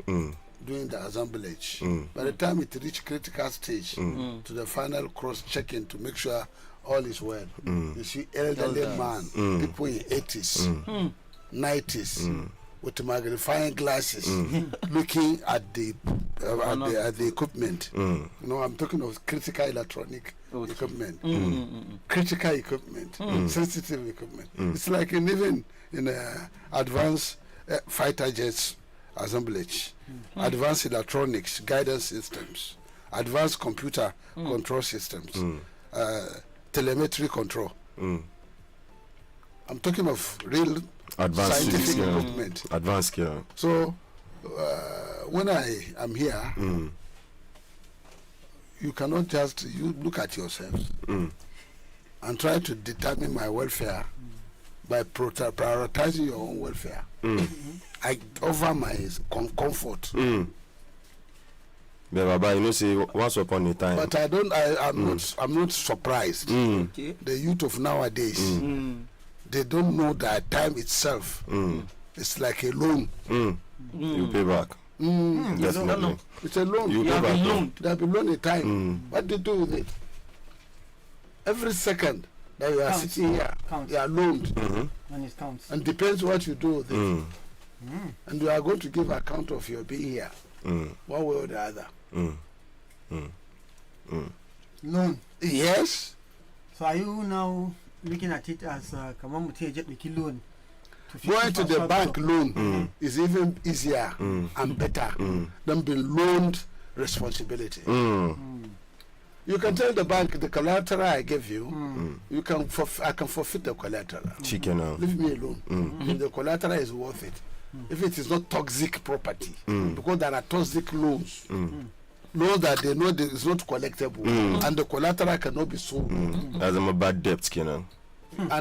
doing the assemblage. By the time it reached critical stage to the final cross-checking to make sure all is well, you see elderly man, people in 80s, 90s, with magnifying glasses, looking at the equipment. You know, I'm talking of critical electronic equipment, critical equipment, sensitive equipment. It's like even in advanced fighter jets assemblage, advanced electronics, guidance systems, advanced computer control systems, telemetry control. I'm talking of real advanced scientific equipment. Advanced, yeah. So when I am here, you cannot just look at yourselves and try to determine my welfare by prioritizing your own welfare. I offer my comfort. Yeah, Baba, you know, say once upon a time. But I'm not surprised. The youth of nowadays, they don't know that time itself is like a loan. You pay back. Definitely. It's a loan. You pay back. They have been loaned a time. What do you do with it? Every second that you are sitting here, you are loaned. And it counts. And depends what you do with it. And you are going to give account of your being here, one way or the other. Loan. Yes. So are you now looking at it as loan? Going to the bank loan is even easier and better than being loaned responsibility. You can tell the bank the collateral I gave you, I can forfeit the collateral. Leave me alone. If the collateral is worth it. If it is not toxic property, because there are toxic loans. Loans that they know that is not collectible, and the collateral cannot be sold. As a bad debt, and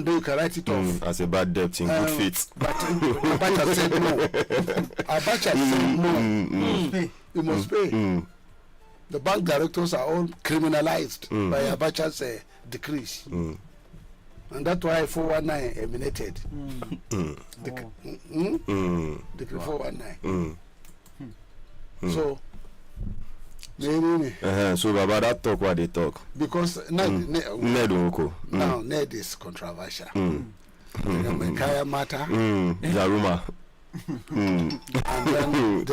then you can write it off as a bad debt in good faith. But Abacha said no. Abacha said no. You must pay. The bank directors are all criminalized by Abacha's decrees. And that's why 419 emanated. Decree 419. So, so Baba, that talk what they talk. Because now Ned is controversial. Kaya matter. Jaruma. And then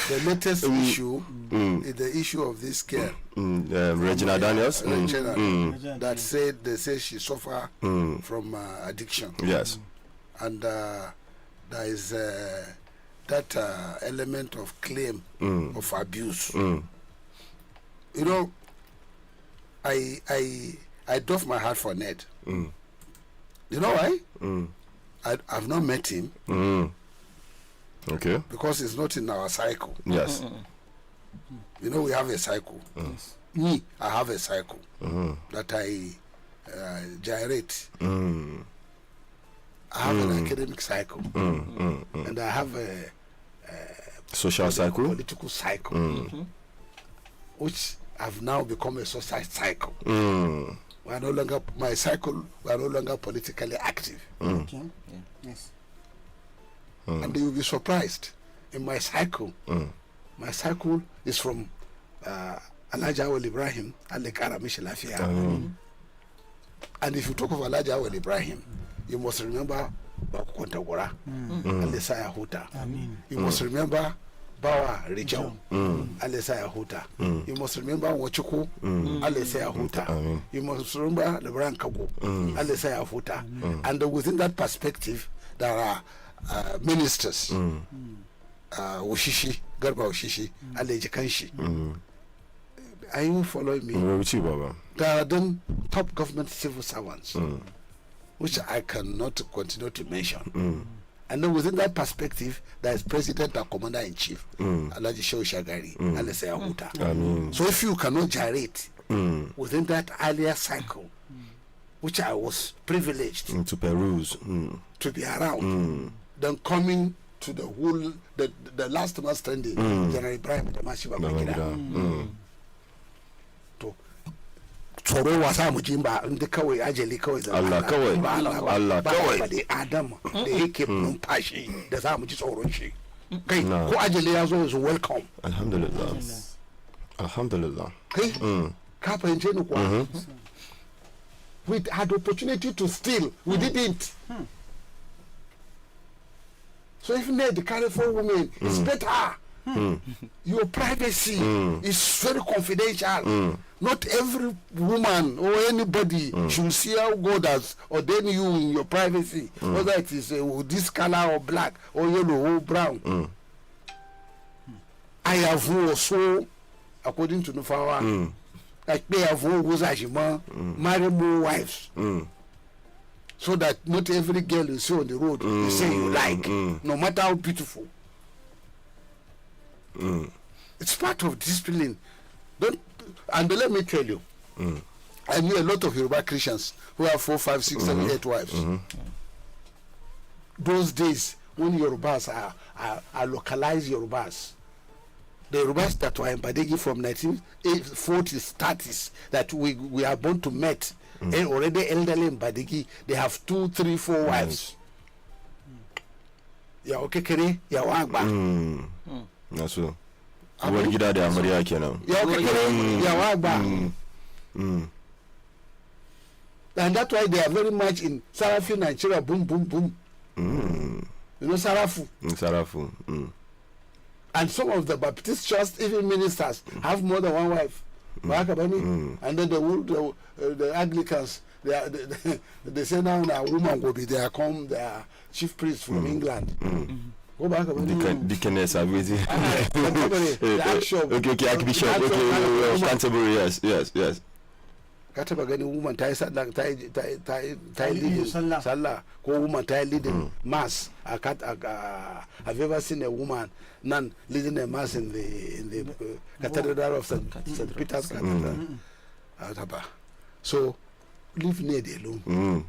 the latest issue is the issue of this girl, Regina Daniels, that said they say she suffer from addiction. Yes, and there is that element of claim of abuse. You know, I doff my heart for Ned. You know why? I've not met him. Okay. Because it's not in our cycle. Yes. You know, we have a cycle. Me, I have a cycle that I gyrate. I have an academic cycle, and I have a social cycle, political cycle, which have now become a social cycle. We are no longer my cycle. We are no longer politically active. Okay. Yeah. Yes. And you will be surprised. In my cycle, my cycle is from Alhaji Awal Ibrahim, Alekara Mishelafia. And if you talk of Alhaji Awal Ibrahim, you must remember Bakukontagora, Alesaya Huta. You must remember Bawa Rijau, Alesaya Huta. You must remember Wachuku, Alesaya Huta. You must remember Lebran Kago, Alesaya Huta. And within that perspective, there are ministers, Ushishi, Garba Ushishi, Aleji Kanshi. Are you following me? There are then top government civil servants, which I cannot continue to mention. And then within that perspective, there is President and Commander-in-Chief, Alhaji Shehu Shagari, Alesaya Huta. So if you cannot gyrate within that earlier cycle, which I was privileged to peruse, to be around, then coming to the whole, the last man standing, General Ibrahim the Mashiba tsoro wasa mu jimba inda kawai ajali kawai da Allah kawai Allah kawai ba da Adam da yake numfashi da za mu ji tsoron shi kai ko ajali ya zo yanzu welcome alhamdulillah kai ka fahimce ni kuwa we had opportunity to steal we didn't so if need carry for women it's better your privacy is very confidential not every woman or anybody should see how God has ordained you in your privacy whether it is this color or black or yellow or brown I have also according to Nufawa like they have always marry more wives so that not every girl you see on the road you say you like no matter how beautiful. It's part of discipline. And let me tell you, I knew a lot of Yoruba Christians who have 4, 5, 6, 7, 8 wives. Those days when Yorubas are localized Yorubas, the Yorubas that were in Badeggi from 1940s, 30s, that we are born to meet, and already elderly in Badeggi, they have 2, 3, 4 wives. Ya okekere, ya wagba. That's so. Uwar gida da amarya kenan. Ya okekere, ya wagba. And that's why they are very much in Sarafu, Nigeria, boom, boom, boom. You know Sarafu? Sarafu. And some of the Baptist church, even ministers, have more than one wife. And then the Anglicans, they say now a woman will be there, come the chief priest from England. Go back. Deaconess, the Archbishop. Okay, Archbishop. Okay, Canterbury. Yes. Kataba gani woman ta leading Salah, ko woman ta leading mass. Have you ever seen a woman none leading a mass in the Cathedral of St. Peter's Cathedral? So leave Ned alone.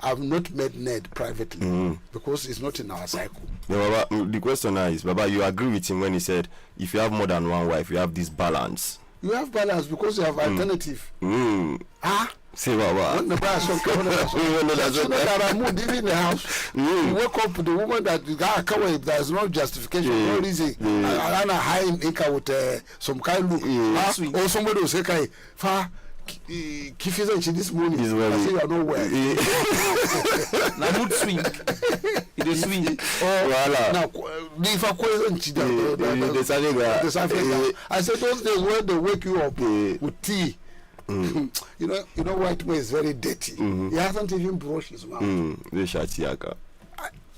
I've not met Ned privately because it's not in our cycle. No, Baba, the question now is, Baba, you agree with him when he said if you have more than one wife, you have this balance. You have balance because you have alternative. See, Baba. When the mood in the house, you wake up the woman that there's no justification, no reason. I ran a high income with some kind of or somebody will say, "Fa, Kifiza this morning." I say you are nowhere. Na mood swing. It is swing. Now, if I I said those days when they wake you up with tea. You know, white man is very dirty. He hasn't even brushed his mouth.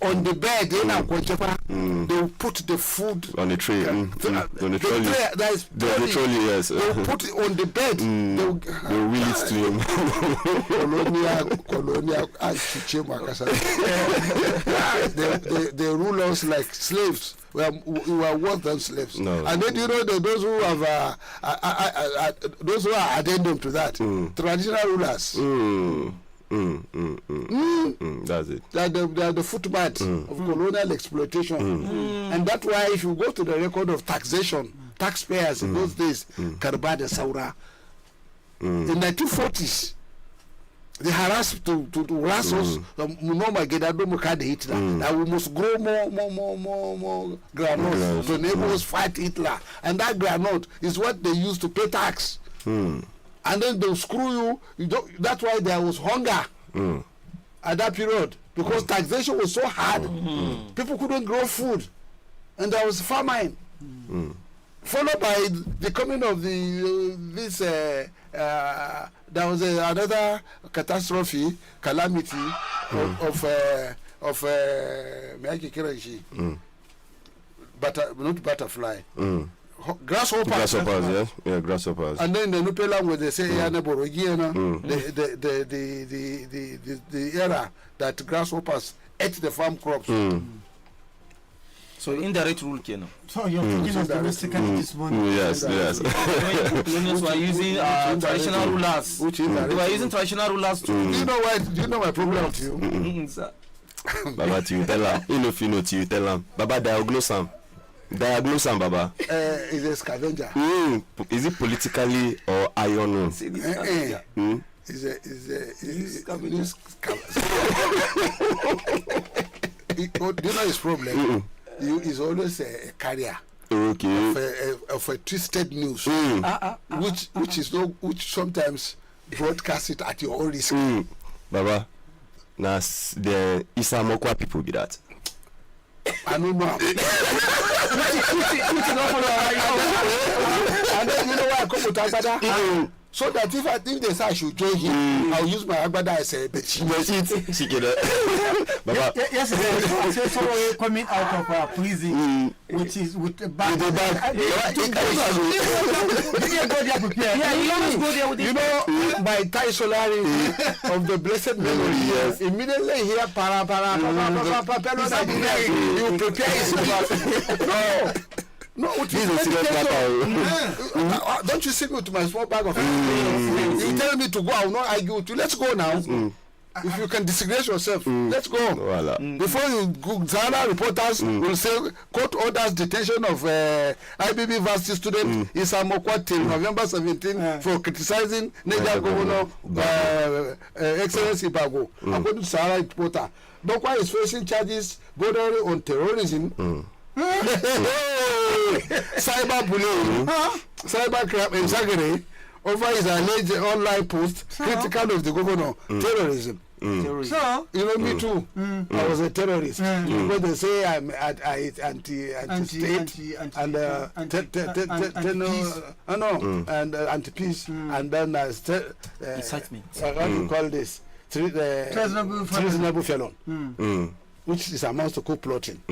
On the bed, they will put the food on the tray. On the trolley. The trolley, yes. They will put it on the bed. They will wheel it to him. They rule us like slaves. We are worse than slaves. No. And then those who have those who are addendum to that, traditional rulers. That's it. They are the footmat of colonial exploitation. And that's why if you go to the record of taxation, taxpayers in those days, Karba de Saura, in 1940s, they harassed to harass us. That we must grow more groundnut to enable us fight Hitler. And that groundnut is what they use to pay tax. And then they'll screw you. That's why there was hunger at that period, because taxation was so hard. People couldn't grow food, and there was famine. Followed by the coming of there was another catastrophe, calamity of not butterfly. Grasshoppers. Yeah, grasshoppers. And then the Nupe language they say the era that grasshoppers ate the farm crops. So indirect rule, Keno. So you're thinking of domestically this morning? Yes. Colonials were using traditional rulers. Which is they were using traditional rulers too. Do you know why? Do you know my problem with you? Baba, you tell him. If you know, you tell him. Baba, diagnose him, Baba. Is a scavenger. Is it politically or Iron. Is do you know his problem? He's always a carrier. Okay. Of a twisted news, which sometimes broadcast it at your own risk. Baba, now the Isamokwa people be that. I don't know. And then you know why I come with Agbada? So that if they say I should join him, I'll use my Agbada as a bedsheet. Baba. Yes, there's someone coming out of prison, which is with a bag. You know, by Thai Solari of the blessed memory, immediately here, you prepare his no, what is don't you send me to my small bag of you tell me to go, I will not argue with you. Let's go now. If you can disgrace yourself, let's go. Before you go, Zara reporters will say court orders detention of IBB varsity student Isamokwa till November 17 for criticizing Niger Governor Excellency Bago. According to Zara reporter, Dokwa is facing charges bordering on terrorism. Cyber bullying, cyber crime, and Zagare over his alleged online post critical of the governor, terrorism. So you know me too. I was a terrorist. When they say I'm anti-state and anti-peace, and then incitement. What do you call this? Treasonable felon, which is amounts to co-plotting.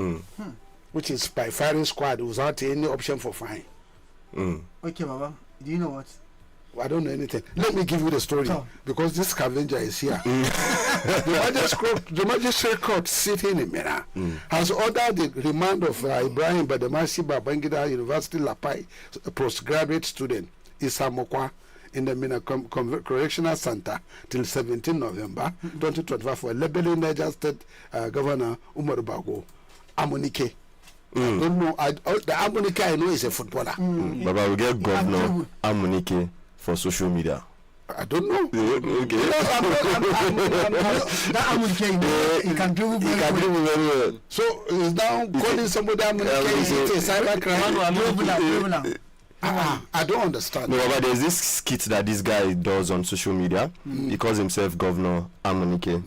Which is by firing squad without any option for fine. Okay, Baba. Do you know what? I don't know anything. Let me give you the story because this scavenger is here. The magistrate court sitting in Mena has ordered the remand of Ibrahim Bademasi Babangida University Lapai postgraduate student Isamokwa in the Mina Correctional Center till 17 November 2025 for labeling Niger State Governor Umar Bago Amunike. I don't know. The Amunike I know is a footballer. Baba, we get Governor Amunike for social media. I don't know. Okay. That Amunike, he can do very well. So he's now calling somebody Amunike a cyber crime. I don't understand. No, but there's this skit that this guy does on social media. He calls himself Governor Amunike.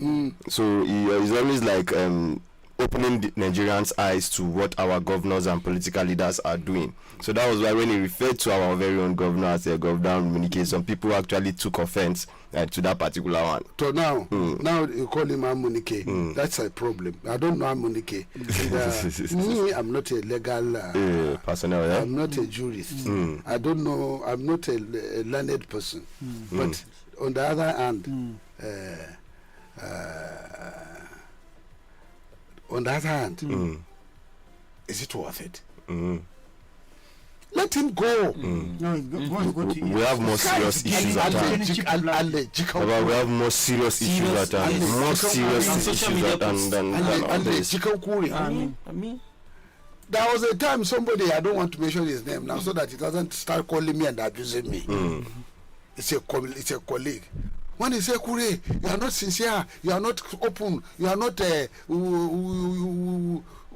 So he's always like opening the Nigerians' eyes to what our governors and political leaders are doing. So that was why when he referred to our very own governor as a Governor Amunike, some people actually took offense to that particular one. So now you call him Amunike. That's a problem. I don't know Amunike. Me, I'm not a legal personnel. Yeah? I'm not a jurist. I don't know. I'm not a learned person. But on the other hand, is it worth it? Let him go. We have more serious issues at hand. We have more serious issues at hand. More serious issues at hand than this. There was a time somebody, I don't want to mention his name now so that he doesn't start calling me and abusing me. It's a colleague. When he say, Kure, you are not sincere, you are not open, you are not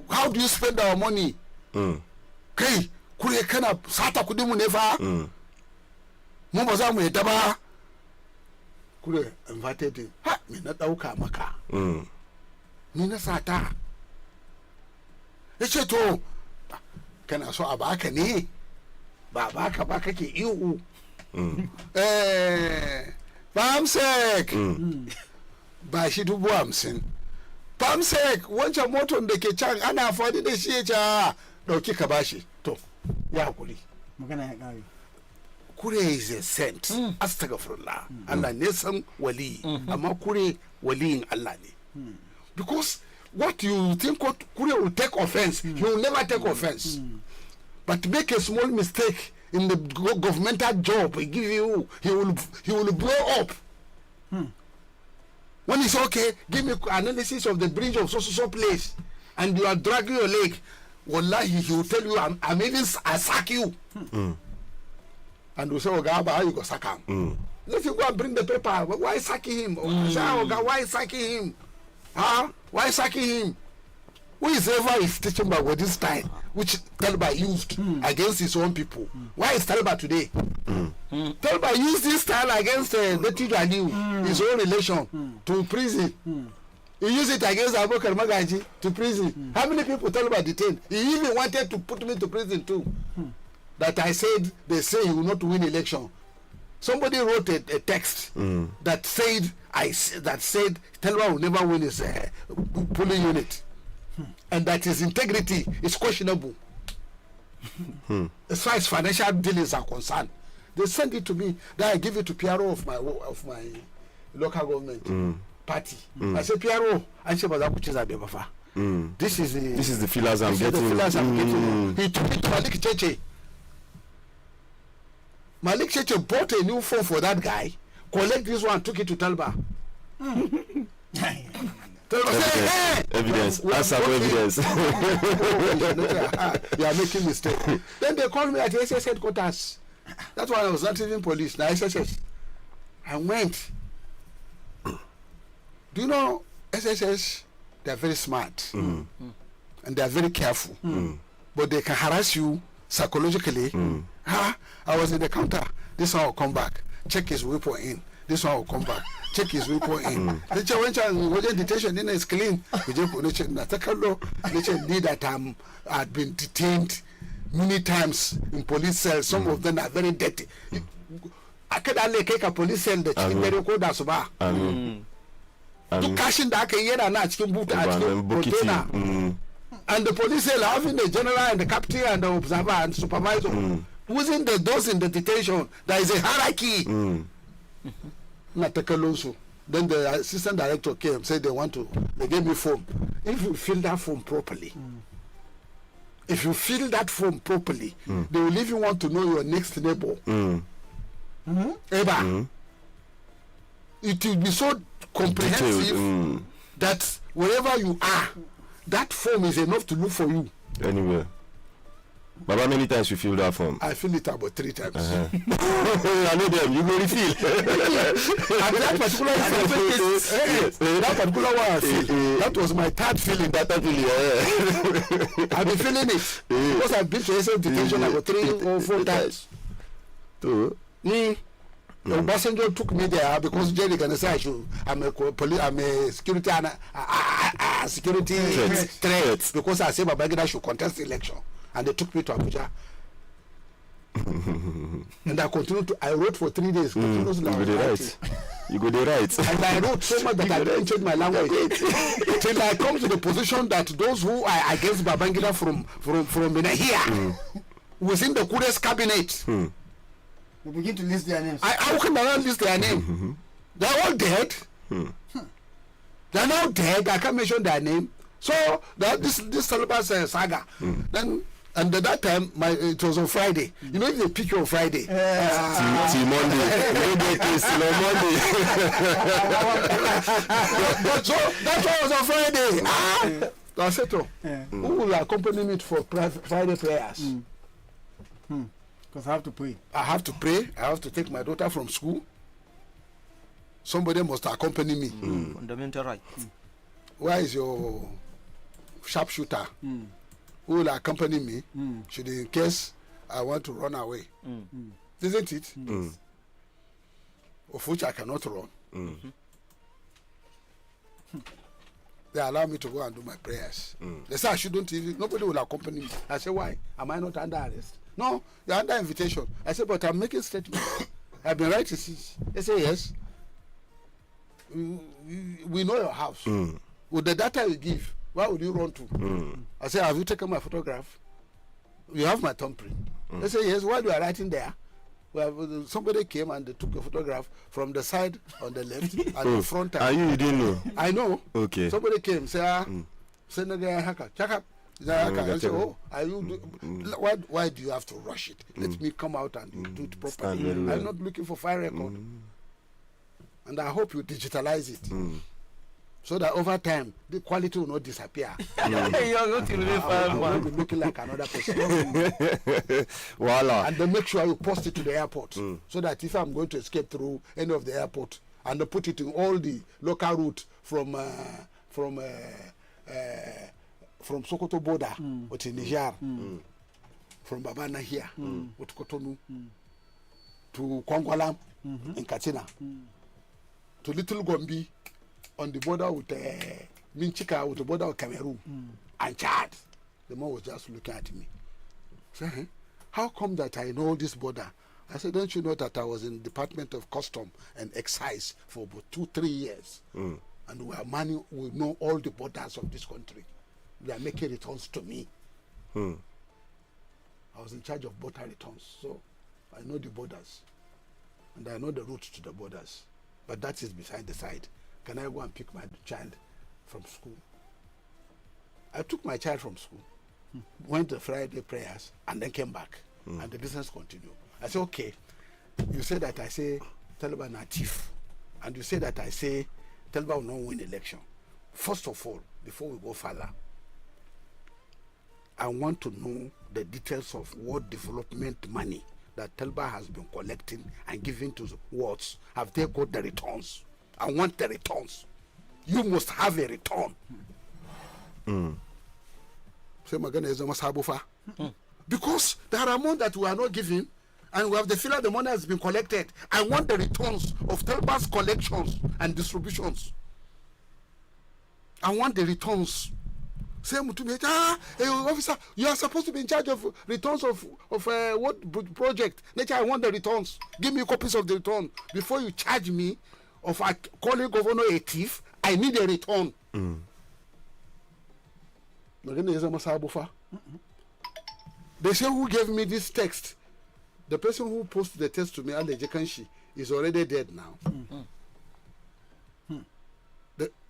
how do you spend our money? Okay, Kure kana sata kudimu nefa. Mumbaza mu etaba. Kure invited him. Ha, me na dauka maka. Me na sata. Yace to kana so a baka ne? Ba baka ba kake ihu. Pamsek ba shi 50,000. Pamsek wancan moton da ke can ana fadi da shi ya dauki ka bashi to ya hakuri magana ya kare. Kure is a saint. Astaghfirullah. Allah ne san wali amma Kure waliyin Allah ne. Because what you think what Kure will take offense, he will never take offense. But make a small mistake in the governmental job he give you, he will blow up. When he say, okay, give me analysis of the bridge of so place, and you are dragging your leg, wallahi, he will tell you, I sack you. And we say, Oga, how you go sack him? Let him go and bring the paper. Why sacking him? Say, Oga, why sacking him? Huh? Why sacking him? Whoever is teaching by with this style, which Talba used against his own people. Why is Talba today? Talba used this style against the Tijani, his own relation, to prison. He used it against Abubakar Magaji to prison. How many people Talba detained? He even wanted to put me to prison too. That I said, they say he will not win election. Somebody wrote a text that said Talba will never win his polling unit. And that his integrity is questionable. As far as financial dealings are concerned, they send it to me. Then I give it to PRO of my local government party. I say, PRO, I say, this is the fillers I'm getting. He took it to Malik Cheche. Malik Cheche bought a new phone for that guy, collect this one, took it to Talba. Evidence. Answer for evidence. You are making mistake. Then they called me at the SS headquarters. That's why I was not even police. Now SSS. I went. Do you know SSS? They are very smart and they are very careful. But they can harass you psychologically. I was in the counter. This one will come back. Check his weapon in. This one will come back. Check his weapon in. The detention in is clean. Need that I've been detained many times in police cells. Some of them are very dirty. I can't take a police cell the chicken very cold as well. To cash in that year and not chicken boot and the police cell having the general and the captain and the observer and supervisor. Within those in the detention, there is a hierarchy. Then the assistant director came, said they gave me form. If you fill that form properly, they will even want to know your next neighbor. Eba. It will be so comprehensive that wherever you are, that form is enough to look for you. Anywhere. But how many times you fill that form? I fill it about 3 times. I know them. You go refill. And that particular one I filled, that was my 3rd filling. I've been filling it because I've been to SM detention about 3 or 4 times. Obasanjo took me there because Jerry can say I'm a security threat because I said Babangida should contest the election. And they took me to Abuja. And I continued I wrote for 3 days. You go the right. And I wrote so much that I didn't change my language. Till I come to the position that those who are against Babangida from here, within the Kudes cabinet, we begin to list their names. How can I not list their name? They're all dead. They're now dead. I can't mention their name. So that this Salabas saga. Then and at that time it was on Friday. You know if they pick you on Friday. Till Monday. So that's why it was on Friday. I said to who will accompany me for Friday prayers? Because I have to pray. I have to pray. I have to take my daughter from school. Somebody must accompany me. Fundamental right. Where is your sharpshooter? Who will accompany me? Should in case I want to run away. Isn't it? Of which I cannot run. They allow me to go and do my prayers. They say I shouldn't even, nobody will accompany me. I say, why? Am I not under arrest? No, you're under invitation. I said, but I'm making statements. I've been writing since. They say, yes. We know your house. With the data you give, where would you run to? I say, have you taken my photograph? You have my thumbprint. They say, yes. While you are writing there, somebody came and they took a photograph from the side on the left and the front. And you didn't know? I know. Okay. Somebody came, say, check up. I say, oh, are you why do you have to rush it? Let me come out and do it properly. I'm not looking for fire record. And I hope you digitalize it. so that over time the quality will not disappear. You're going to really I will find be looking like another person. Voila. And then make sure you post it to the airport, so that if I'm going to escape through any of the airport, and they put it in all the local route from Sokoto border with Niger, from Babana here with Cotonou to Kongwalam in Katsina, to Little Gombe on the border with Minchika, with the border of Cameroon and Chad. The man was just looking at me. Say, how come that I know this border? I said, don't you know that I was in the Department of Custom and Excise for about 2-3 years? And we know all the borders of this country. They are making returns to me. I was in charge of border returns, so I know the borders. And I know the route to the borders. But that is beside the side. Can I go and pick my child from school? I took my child from school, went to Friday prayers, and then came back. And the business continued. I said, okay, you say that I say Taliban are thief, and you say that I say Taliban will not win election. First of all, before we go further, I want to know the details of what development money that Taliban has been collecting and giving to the wards. Have they got the returns? I want the returns. You must have a return. Because there are amounts that we are not giving, and we have the feeling the money has been collected. I want the returns of Taliban's collections and distributions. I want the returns. Say to me, officer, you are supposed to be in charge of returns of what project? Nature, I want the returns. Give me copies of the return. Before you charge me of calling governor a thief, I need a return. They say, who gave me this text? The person who posted the text to me, Ale Jekanshi, is already dead now.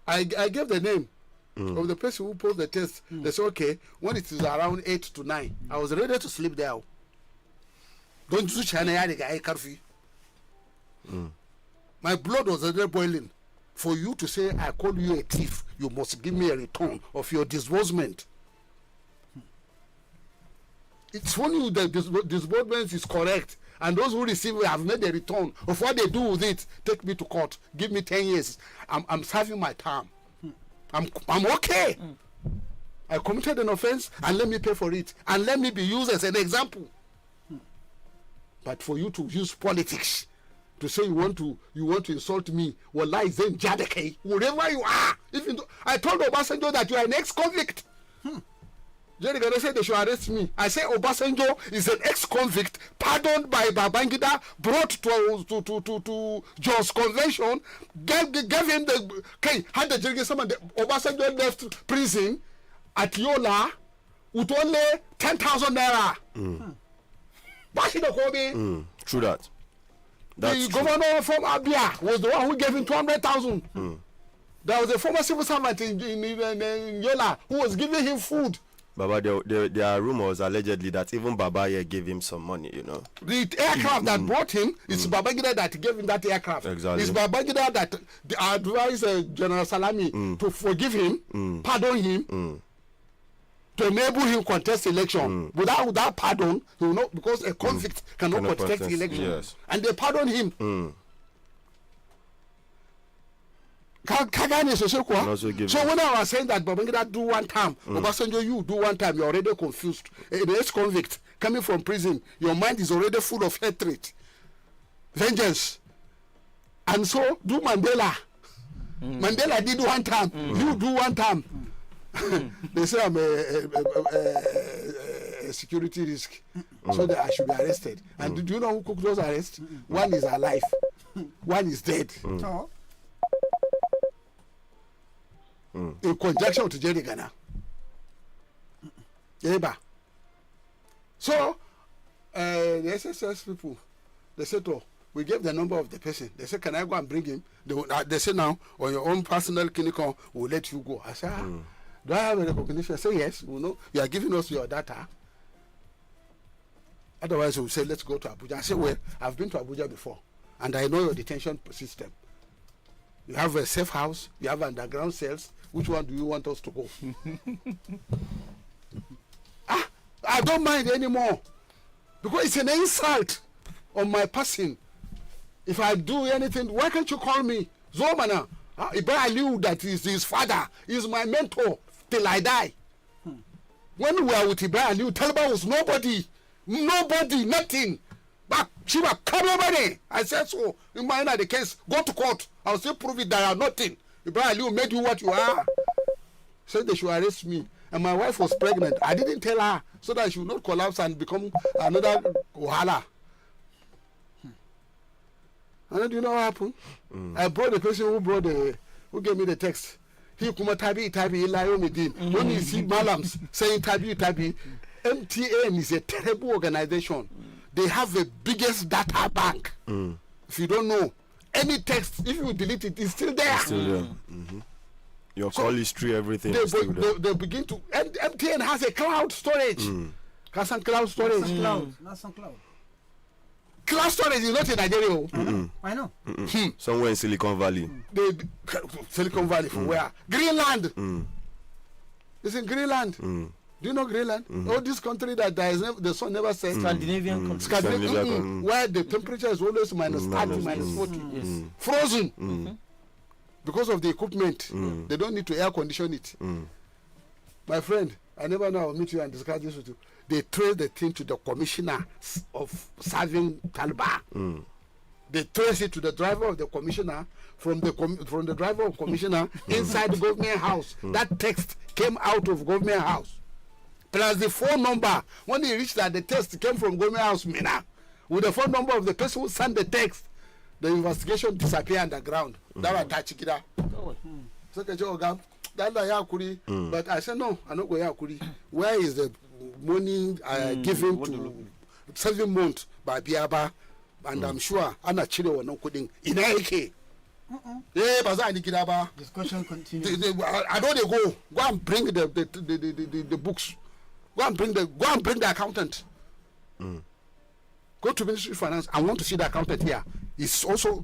I gave the name of the person who posted the text. They said, okay, when it is around 8 to 9, I was ready to sleep there. Don't you China? My blood was already boiling. For you to say I call you a thief, you must give me a return of your disbursement. It's funny that disbursement is correct, and those who receive it have made a return of what they do with it. Take me to court, give me 10 years. I'm serving my term. I'm okay. I committed an offense, and let me pay for it, and let me be used as an example. But for you to use politics to say you want to insult me, wallahi then jadeke, wherever you are. Even though I told Obasanjo that you are an ex-convict. Jerry Gana said they should arrest me. I say Obasanjo is an ex-convict pardoned by Babangida, brought to Jos Convention, gave him the had the Jerry Sama. Obasanjo left prison at Yola with only 10,000 naira. True that. That's the governor from Abia was the one who gave him 200,000. There was a former civil servant in Yola who was giving him food. Baba, there are rumors allegedly that even Babaya gave him some money, you know. The aircraft that brought him, it's Babangida that gave him that aircraft. Exactly. It's Babangida that advised General Salami to forgive him, pardon him, to enable him contest election. Without pardon, he will not, because a convict cannot contest the election. Yes. And they pardon him. So when I was saying that Babangida do one time, Obasanjo you do one time, you're already confused. An ex-convict coming from prison, your mind is already full of hatred, vengeance. And so do Mandela. Mandela did one time, you do one time. They say I'm a security risk, so that I should be arrested. And do you know who cooked those arrests? One is alive, one is dead. In conjunction to Jerry Ghana. So, the SSS people, they said, oh, we gave the number of the person. They said, can I go and bring him? They said, now, on your own personal clinic, we'll let you go. I said, do I have a recognition? I say, yes, we know. You are giving us your data. Otherwise, we'll say, let's go to Abuja. I say, well, I've been to Abuja before, and I know your detention system. You have a safe house, you have underground cells. Which one do you want us to go? I don't mind anymore. Because it's an insult on my person. If I do anything, why can't you call me Zomana? Ibrahim Aliu, that is his father, is my mentor till I die. When we were with Ibrahim Aliu, Taliban was nobody, nothing. But she was come over there. I said so. In my the case, go to court. I'll still prove it that you are nothing. Ibrahim Aliu made you what you are. Said they should arrest me. And my wife was pregnant. I didn't tell her so that she would not collapse and become another Ohala. And then do you know what happened? I brought the person who gave me the text. He kuma tabi ilayo medin. When you see Malams saying tabi, MTN is a terrible organization. They have the biggest data bank. If you don't know, any text, if you delete it, it's still there. Still there. Your call history, everything is still there. They begin to, and MTN has a cloud storage. Cloud storage. Not some cloud. Cloud storage is not in Nigeria. I know. Somewhere in Silicon Valley. Silicon Valley, from where? Greenland. It's in Greenland. Do you know Greenland? Oh, this country that the sun never sets. Scandinavian country. Where the temperature is always minus 30, minus 40. Yes. Frozen. Because of the equipment. They don't need to air condition it. My friend, I never know. I'll meet you and discuss this with you. They trace the thing to the commissioner of serving Taliban. They trace it to the driver of the commissioner, from the driver of commissioner inside the government house. That text came out of government house. Plus the phone number. When they reached that, the text came from government house, Mina. With the phone number of the person who sent the text, the investigation disappeared underground. That was Tachikida. But I said, no, I'm not going Yakuri. Where is the money given to 7 months by Biaba? And I'm sure Anna Chile was not coding in AK. Discussion continues. I know they go and bring the books. Go and bring the accountant. Go to Ministry of Finance. I want to see the accountant here. It's also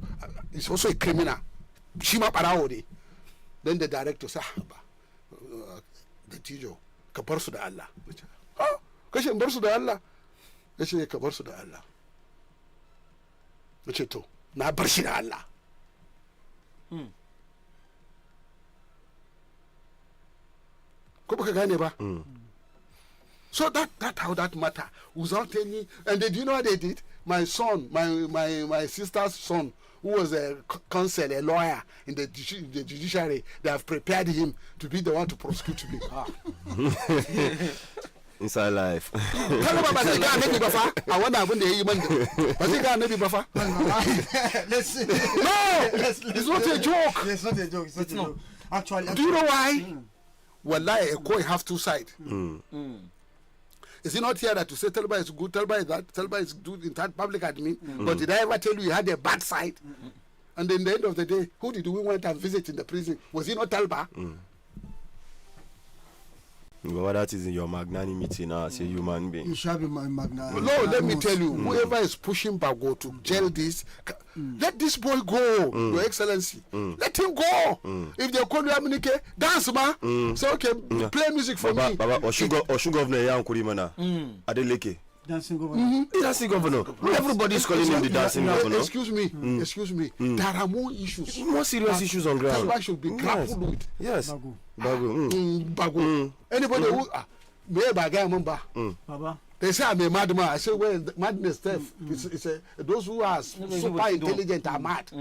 a criminal. Shima Paraodi. Then the director said, the teacher, kabar da Allah. Oh, kashe bar su da Allah. Kashe kabar su da Allah. Nace to, na bar shi da Allah. Ko baka gane ba? So that how that matter without any, and do you know what they did? My son, my sister's son, who was a counsel, a lawyer in the judiciary, they have prepared him to be the one to prosecute me. Inside life. I wonder when they even. It's not a joke. It's not a joke. It's not a joke. Actually, do you know why? Wallahi, a coin have two sides. Is it not here that to say Taliban is good, Taliban is that, Taliban is good in that public admin? But did I ever tell you had a bad side? And then the end of the day, who did we went and visit in the prison? Was it not Taliban? Well, that is in your magnanimity now as a human being. you shall be my magnanimous. No, let me tell you, whoever is pushing Bago to jail this, let this boy go, Your Excellency. Let him go. If they call you Aminike, dance, ma. Say, okay, play music for me. Baba, Oshu governor, Yan Kurimana, Adeleke. Dancing governor. Dancing governor. Everybody is calling him the dancing governor. Excuse me. There are more issues. More serious issues on ground. Taliban should be grappled with. Yes. Bago. Bago. Anybody who me Baga Baba. they say I'm a madman. I say, well, madness stuff. It's those who are super intelligent are mad.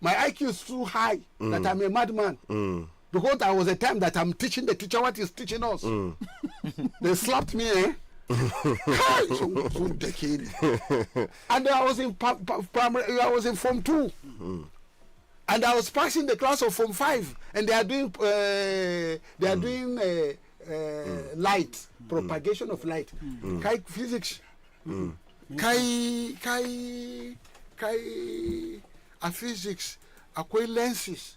My IQ is too high that I'm a madman. Because there was a time that I'm teaching the teacher what he's teaching us. They slapped me, so decade. And I was in primary. I was in Form 2. And I was passing the class of Form 5, and they are doing light, propagation of light. Kai physics. Kai a physics. Akwai lenses.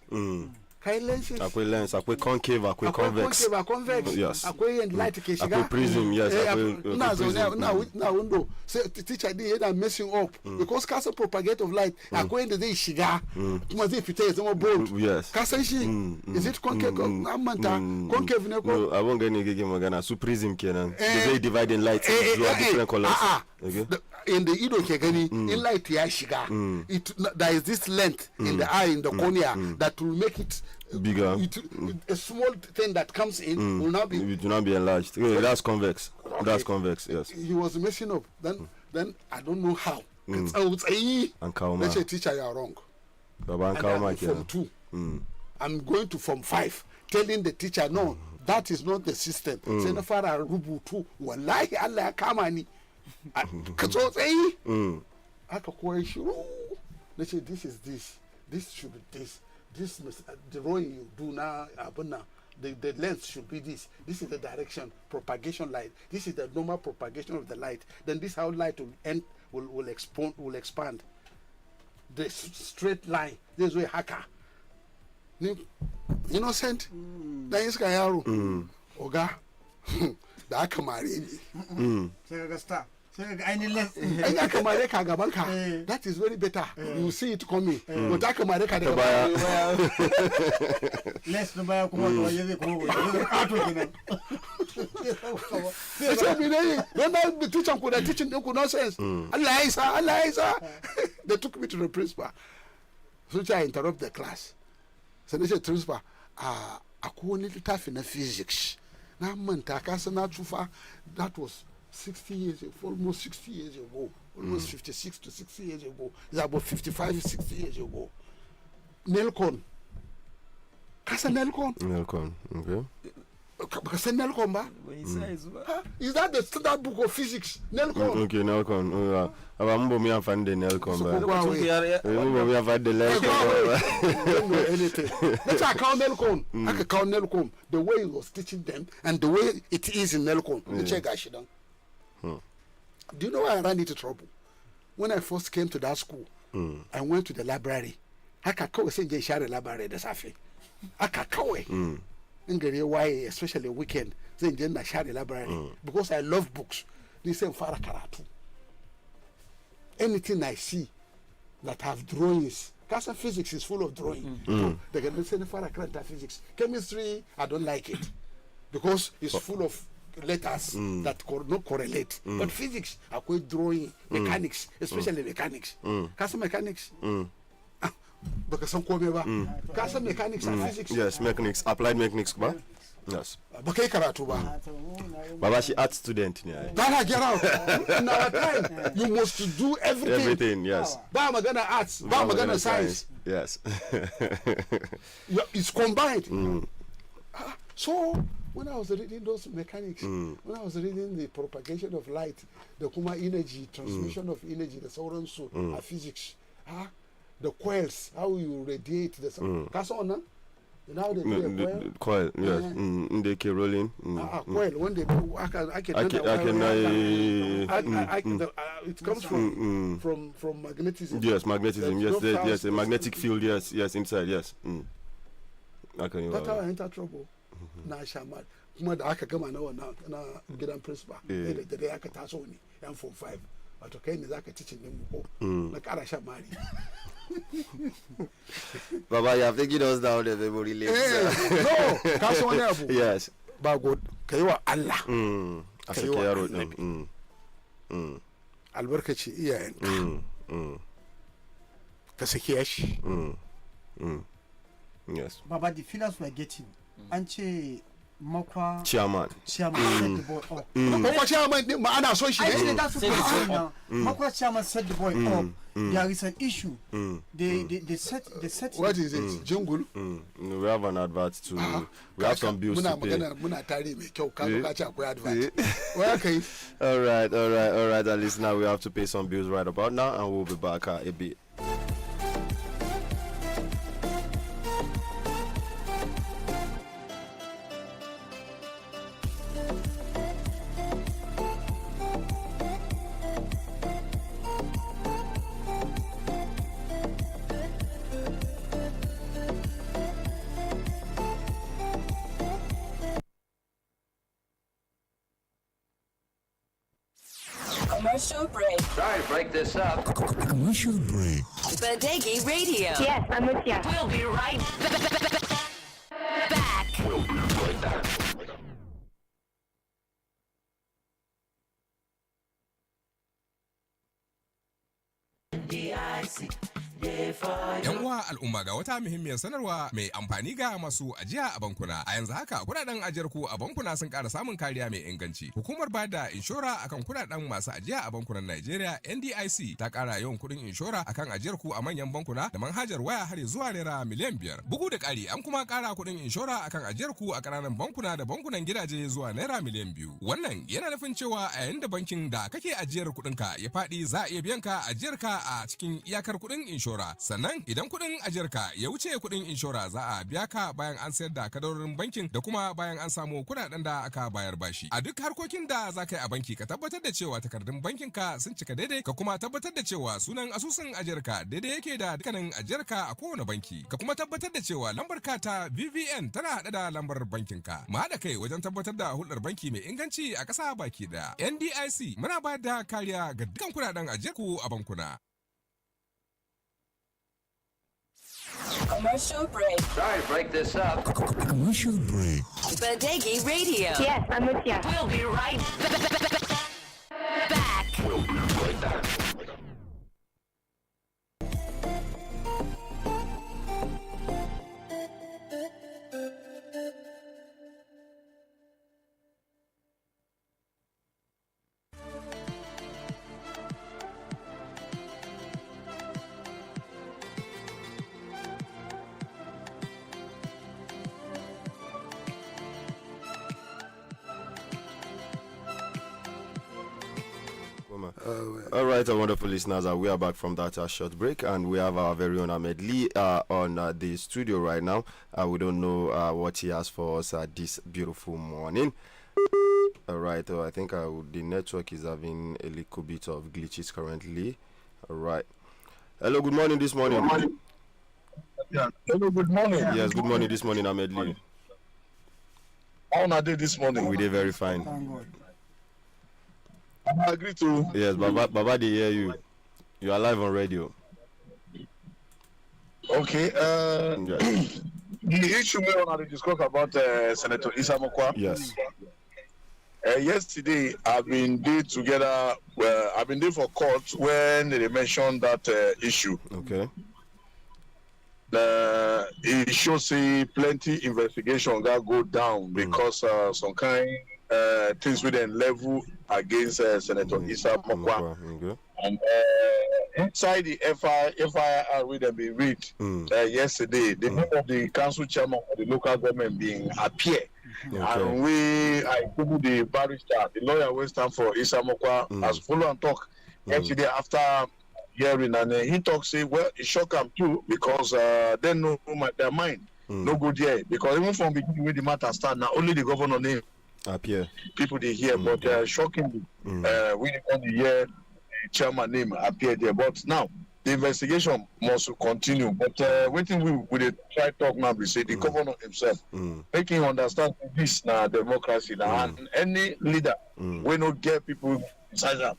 kai lenses Akwe lens, akwe concave, akwe convex. Concave, convex. Yes. Akwe and light ke shiga. Akwe prism, yes. Now window. Say teacher dey that messing up because castle propagate of light. Akwe and dey shiga. Kuma zai fita ya zama bold. Yes. Kasan shi. Is it concave? Amanta concave ne ko? No, I won't get any magana. Su prism kenan. They divide in light into different colors. Okay. In the ido ke gani in light ya shiga. There is this length in the eye, in the cornea that will make it bigger. A small thing that comes in will not be. It will not be enlarged. Okay, that's convex. Okay. That's convex. Yes. He was messing up. Then I don't know how. And Let's say teacher, you are wrong. Baba And I'm Form 2. I'm going to Form 5, telling the teacher, no, that is not the system. Say no fara rubutu. Wallahi Allah ya kama ni. Kaso tsayi. Aka koyi shiru. Let's say this is this. This should be this. This drawing you do now, the length should be this. This is the direction, propagation light. This is the normal propagation of the light. Then this how light will expand. The straight line. This way hacker. Innocent. Then is yaro. Oga. Da aka mare ni. Sai ga star. Sai ga ainihin lens. Ai aka mare ka gaban ka. That is very better. You see it coming. But aka mare ka daga baya. Lens na baya kuma to yayi kuma ato kenan. Sai me ne? Don na be teaching ku da teaching din ku nonsense. Allah ya isa. They took me to the principal. So I interrupt the class. Sai ne ce principal, akwai wani littafi na physics. Na manta ka san na tsufa. That was 60 years ago, almost 60 years ago, almost 56 to 60 years ago. It's about 55, 60 years ago. Nelcon. Kasa Nelcon? Nelcon, okay. Kasa Nelcon ba? Is that the standard book of physics? Nelcon. Okay, Nelcon. Aba mbo mi afande Nelcon ba. Mbo mi afande Nelcon. Don't know anything. Let's account Nelcon. I can count Nelcon. The way he was teaching them and the way it is in Nelcon. Let's check Ashidan. Do you know why I ran into trouble? When I first came to that school, I went to the library. I can go and share the library this afternoon. I can go why, especially weekend, then I share the library because I love books. They say Fara Karatu. Anything I see that have drawings, because physics is full of drawing. They can say Fara Karatu physics. Chemistry, I don't like it because it's full of letters that not correlate. But physics, I quite drawing, mechanics, especially mechanics. Because mechanics. Because some because mechanics and physics. Yes, mechanics, applied mechanics, ba? Yes. Bakai karatu ba. Baba, she art student. Dala, get out. In our time, you must do everything. Everything, yes. Ba magana arts, ba magana science. Yes. It's combined. So, when I was reading those mechanics, when I was reading the propagation of light, the Kuma energy, transmission of energy, the sauransu, physics, the coils, how you radiate the sun. That's all, no? You know how they do a coil? Yes. They keep rolling. Coil, when they do, it comes from magnetism. Yes, magnetism. Yes, a magnetic field. Yes, inside. Yes. That's how I enter trouble. Na shaman. Kuma da aka gama na wannan na gidan principal. Da dai aka taso ni yan form 5. Wato kai ne zaka teaching din mu ko na kara shan mari. Baba, you have taken us down the memory lane. No, ka so wani abu. Yes. Ba god kai wa Allah. A sake yaro din. Albarkaci iyayenka. Ka sake shi. Yes. Baba, the feelings we're getting. Anche Makwa chairman set the boy up. Makwa chairman ma'ana so shi ne. That's what I'm saying now. Makwa chairman set the boy up. There is an issue. They set. What is it? Jungle. We have an advert to. We have some bills to pay. Muna tari mai kyau ka zo ka ci akwai advert. Where kai? All right. And listener, we have to pay some bills right about now, and we'll be back a bit. Commercial break. Sorry to break this up. Commercial break. Badeggi Radio. Yes, I'm with you. We'll be right back. We'll be right back. Yan uwa al'umma ga wata muhimmiyar sanarwa mai amfani ga masu ajiya a bankuna. A yanzu haka kudaden ajiyar ku a bankuna sun ƙara samun kariya mai inganci. Hukumar bada inshora akan kudaden masu ajiya a bankunan Najeriya NDIC ta ƙara yawan kudin inshora akan ajiyar ku a manyan bankuna da manhajar waya har zuwa naira miliyan 5. Bugu da ƙari an kuma ƙara kudin inshora akan ajiyar ku a ƙananan bankuna da bankunan gidaje zuwa naira miliyan 2. Wannan yana nufin cewa a yayin da bankin da kake ajiyar kuɗinka ya faɗi za a iya biyan ka ajiyar ka a cikin iyakar kuɗin inshora. Sannan idan kuɗin ajiyarka ya wuce kuɗin inshora za a biya ka bayan an sayar da kadarorin bankin da kuma bayan an samu kuɗaɗen da aka bayar bashi. A duk harkokin da za ka yi a banki ka tabbatar da cewa takardun bankin ka sun cika daidai, ka kuma tabbatar da cewa sunan asusun ajiyarka daidai yake da dukkanin ajiyarka a kowane banki. Ka kuma tabbatar da cewa lambar ka ta VVN tana haɗe da lambar bankin ka. Mu haɗa kai wajen tabbatar da hulɗar banki mai inganci a ƙasa baki ɗaya. NDIC muna bayar da kariya ga dukkan kuɗaɗen ajiyarku a bankuna. Commercial break. Sorry to break this up. Commercial break. Badeggi Radio. Yes, I'm with you. We'll be right back. We'll be right back. All right, our wonderful listeners, we are back from that short break, and we have our very own Ahmed Lee on the studio right now. We don't know what he has for us this beautiful morning. All right, I think the network is having a little bit of glitches currently. All right. Hello, good morning this morning. Yeah. Hello, good morning. Yes, good morning this morning, Ahmed Lee. How are they this morning? We did very fine. I agree to. Yes, Baba, they hear you. You are live on radio. Okay. Yes. The issue we want to discuss about Senator Isamokwa. Yes. Yesterday, I've been there together. I've been there for court when they mentioned that issue. Okay. It shows plenty investigation that go down because some kind things within level against Senator Isamokwa. Okay. And inside the FIR we have been read yesterday, the name of the council chairman of the local government being appear. Okay. And I told the barrister, the lawyer will stand for Isamokwa, as follow and talk yesterday after hearing, and he talks, say, well, it shock him too, because they know their mind, no good here, because even from the beginning where the matter stand, now only the governor name appear. People they hear, but shockingly, we on the hear the chairman name appear there. But now the investigation must continue. But waiting we try talk now. We say the governor himself, making understand this now democracy now, and any leader we not get people inside them.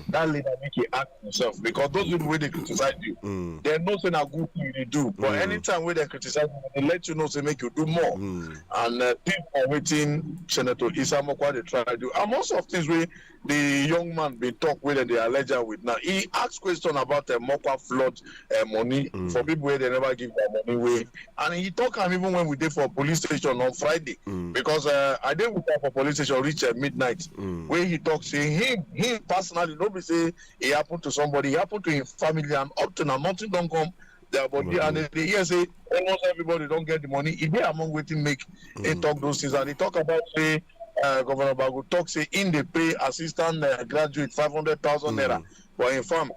That leader make you act himself, because those people when they criticize you, they know saying a good thing they do. But anytime when they criticize you, they let you know they make you do more. And people are waiting Senator Isamokwa they try to do. And most of things where the young man been talk with and they are alleged with now. He asked question about the Mokwa flood money for people where they never give their money away. And he talk even when we did for police station on Friday. Because I did with for police station reach at midnight. Where he talks saying him personally, nobody say it happened to somebody, it happened to his family, and up to now nothing don't come their body. And they hear say almost everybody don't get the money. He dey among waiting make they talk those things, and they talk about say Governor Bago talk say in they pay assistant graduate 500,000 naira for a farm.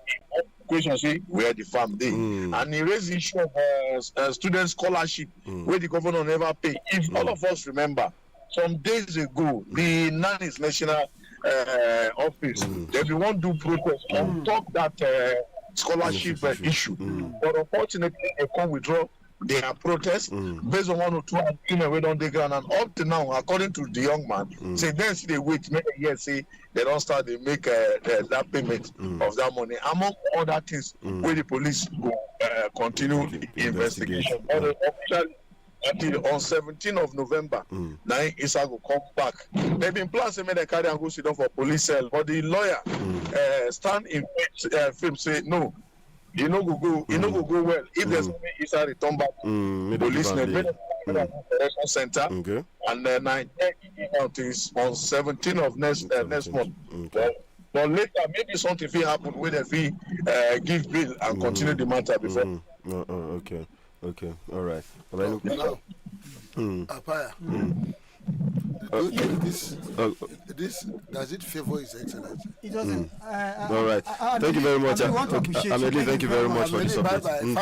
Question say where the farm dey, and he raised the issue of student scholarship where the governor never pay. If all of us remember, some days ago the NANI's national office they be want to do protest on top that scholarship issue, but unfortunately they come withdraw they are protests based on 1 or 2 agreement we don't take ground, and up to now, according to the young man, say then see they wait, make a year say they don't start, they make that payment of that money. Among other things, where the police go continue the investigation. Officially, until on 17th of November, now Issa will come back. They've been planning to make the carry and go sit down for police cell, but the lawyer stand in film say no. You know go well. If there's something Issa return back police center, and then I is on 17th of next month. But later maybe something will happen where they will give bill and continue the matter before. Okay, all right. Now, Apaya, this does it favor His Excellency? It doesn't. All right. Thank you very much. Amelie, thank you very much for this update.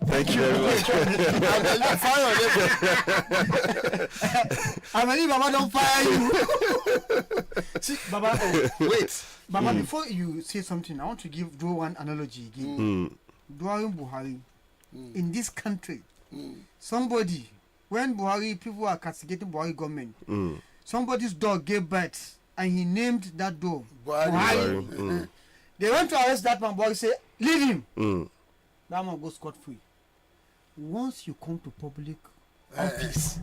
Thank you very much. Amelie, Baba, don't fire you. See, Baba, Wait. Baba, before you say something, I want to draw one analogy again. During Buhari, in this country, somebody, when people are castigating Buhari government, somebody's dog gave birth and he named that dog Buhari. They went to arrest that man. Buhari said, leave him. That man goes scot-free. Once you come to public office,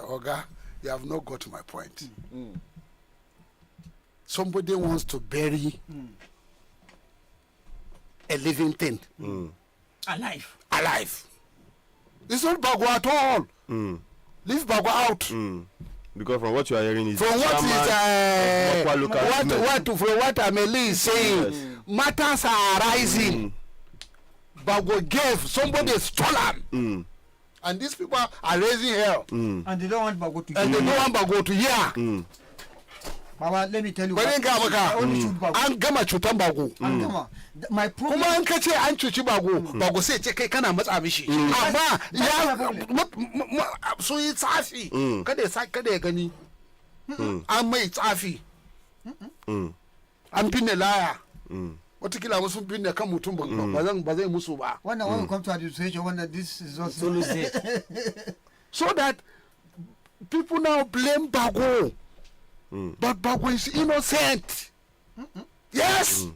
Oga, you have not got to my point. Somebody wants to bury a living thing. Alive. It's not Bagua at all. Leave Bagua out. Because from what you are hearing is from what Amelie is saying, matters are arising. Bagua gave, somebody stolen. And these people are raising hell. and they don't want Bago to hear. And they don't want Bago to hear. Baba, let me tell you. An gama cutan Bago. My problem. Kuma an kace an cuci Bago, Bago sai ce kai kana matsa mishi. Amma ya so yi tsafi. Kada ya gani. An mai tsafi. An binne laya. Watakila wasu binne kan mutum ba zai musu ba. When we come to administration, when this is also so that people now blame Bago. But Bago is innocent. Yes.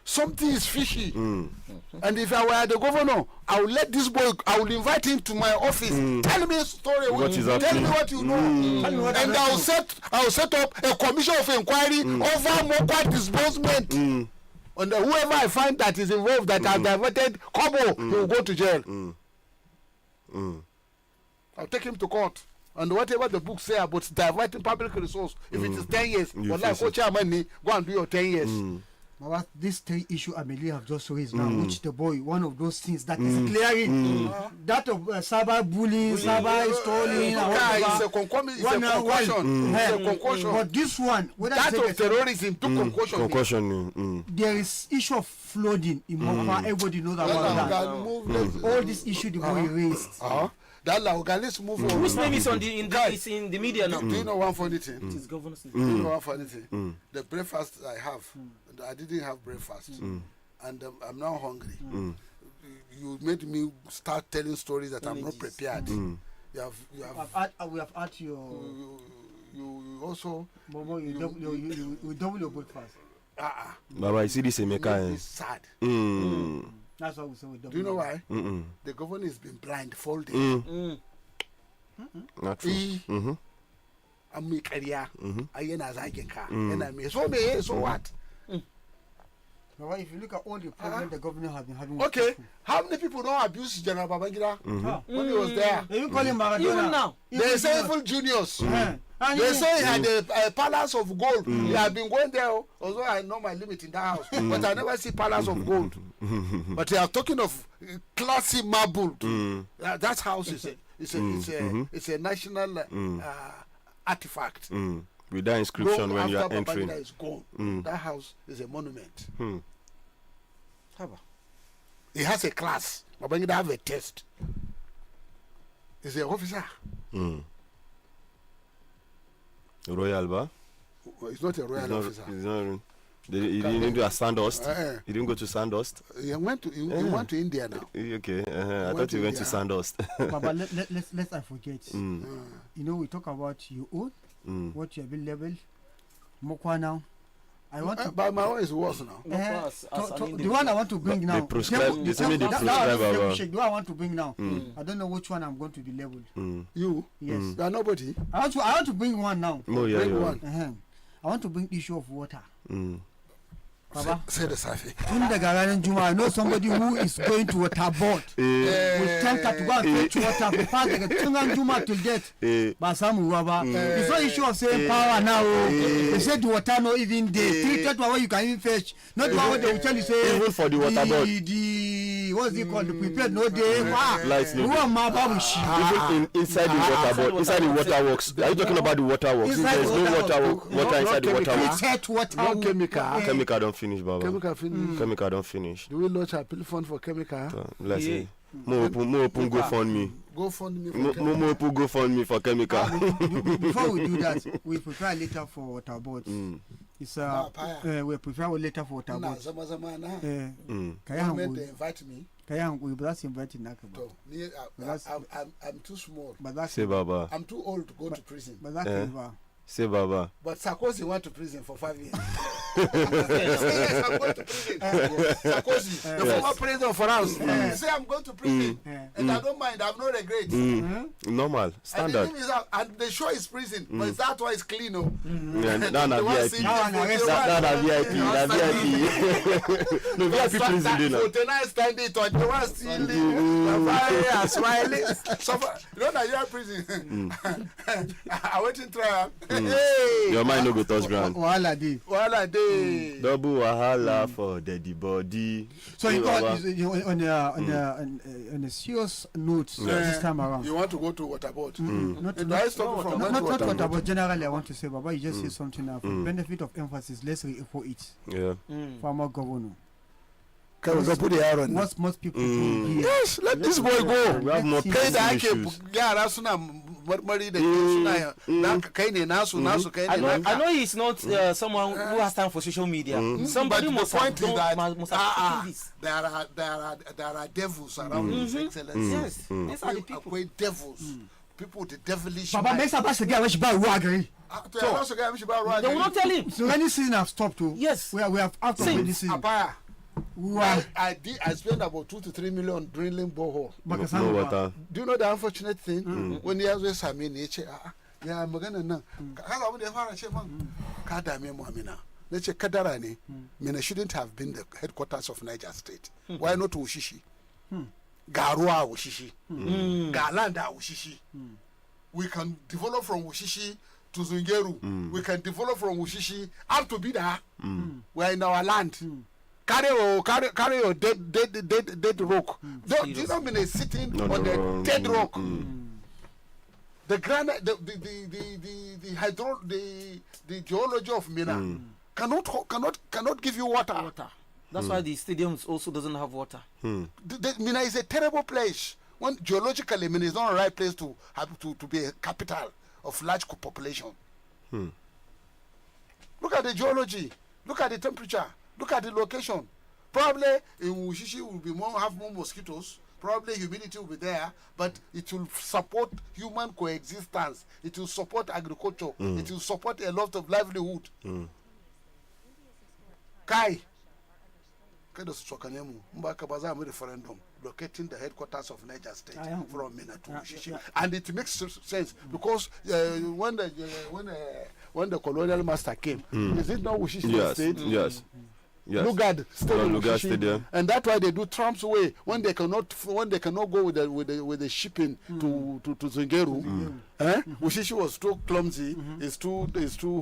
Something is fishy. And if I were the governor, I would let this boy, I will invite him to my office. Tell me a story. Tell me what you know. And I will set up a commission of inquiry over mobile disbursement. And whoever I find that is involved, that has diverted Kobo, he will go to jail. I'll take him to court. And whatever the books say about diverting public resource, if it is 10 years, well, like money, go and do your 10 years. But this issue Amelie have just raised now, which the boy, one of those things that is clearing that of cyber bullying, cyber stalling, it's a concussion. But this one, that of terrorism to concussion. There is issue of flooding in Mokwa. Everybody knows about that. All this issue the boy raised. Let's move on. Whose name is in the media now? Do you know one funny thing? It is governor's name. Do you know one funny thing? The breakfast I have, I didn't have breakfast, and I'm now hungry. You made me start telling stories that I'm not prepared. We have asked you. You also. Momo, you double your breakfast. Baba, you see this Emeka? It's sad. That's what we say with double. Do you know why? The governor has been blindfolded. Not true. I'm a career. I am zagin ka. So what? If you look at all the problems the governor has been having. Okay, how many people don't abuse General Babangida when he was there? They even call him Maradona. Even now. They say even juniors. They say he had a palace of gold. He had been going there, although I know my limit in that house, but I never see palace of gold. But they are talking of classy marble. That house is a national artifact. With that inscription when you are entering. Is gone. That house is a monument. He has a class. Babangida have a test. He's an officer. Royal ba? He's not a royal officer. He's not. He didn't do a Sandust. He didn't go to Sandust. He went to India now. Okay, I thought he went to Sandust. But let's I forget. You know, we talk about your own, what you have been labeled. Mokwa now. I want to. But my own is worse now. The one I want to bring now. The I want to bring now. I don't know which one I'm going to be labeled. You? Yes. You are nobody. I want to bring one now. Bring one. I want to bring the issue of water. Baba, say the Safi. I know somebody who is going to water board. With tanker to go and fetch water for past the Tungan Juma to get. Basamu Baba. It's not issue of saying power now. They said the water no even there. Treated where you can even fetch. Not the one where they will tell you say. Even for the water board. What's it called? The prepared no day. Even inside the water board, inside the water works. Are you talking about the water works? There's no water inside the water works. No chemical. Chemical don't finish, Baba. Chemical finish. Chemical don't finish. Do we launch a pill fund for chemical? Let's see. More open go fund me. Go fund me for chemical. More open go fund me for chemical. Before we do that, we prepare a letter for water boards. It's we prepare a letter for water boards. Government invite me. We blast inviting Nakaba. I'm too small. But that's say Baba. I'm too old to go to prison. But that's say Baba. But Sarkozy went to prison for 5 years. Yes, I'm going to prison. Sarkozy, the former president of France, he said I'm going to prison. And I don't mind, I have no regrets. Normal, standard. And the show is prison, but that one is clean. No, VIP. No VIP prison dinner. 49 standing, 21 still smiling. You know Nigeria prison. I went in trial. Your mind no go touch ground. Wahala day. Double wahala for the body. So you got on a serious note this time around. You want to go to water board? Not water board. Generally, I want to say, Baba, you just say something now. For the benefit of emphasis, let's re-echo it. Yeah. Former governor. What most people do here. Yes, let this boy go. We have more issues. I know he's not someone who has time for social media. Somebody must have this. There are devils around His Excellency. Yes, these are the people. Devils. People with the devilish Baba, mind. They will not tell him. So any season have stopped too. Yes. We have out of any season. I spent about 2 to 3 million drilling borehole. No water. Do you know the unfortunate thing? When you have this, I mean, yeah, I'm gonna know. Nature Kadarani, Mina shouldn't have been the headquarters of Niger State. Why not Ushishi? Garua Ushishi. Galanda Ushishi. We can develop from Ushishi to Zungeru. We can develop from Ushishi up to Bida. We're in our land. Carry your dead rock. Do you know mean sitting on the dead rock? The granite, the geology of Mina cannot give you water. That's why the stadiums also doesn't have water. Mina is a terrible place. When geologically, Mina is not the right place to have to be a capital of large population. Look at the geology. Look at the temperature. Look at the location. Probably in Wushishi will have more mosquitoes. Probably humidity will be there, but it will support human coexistence. It will support agriculture. It will support a lot of livelihood. Kai, referendum locating the headquarters of Niger State from Mina to Wushishi, and it makes sense because when the colonial master came, is it not Wushishi State? Yes. Yes. Lugard Stadium, and that's why they do Trump's way when they cannot go with the shipping to Zungeru. Wushishi was too clumsy. It's too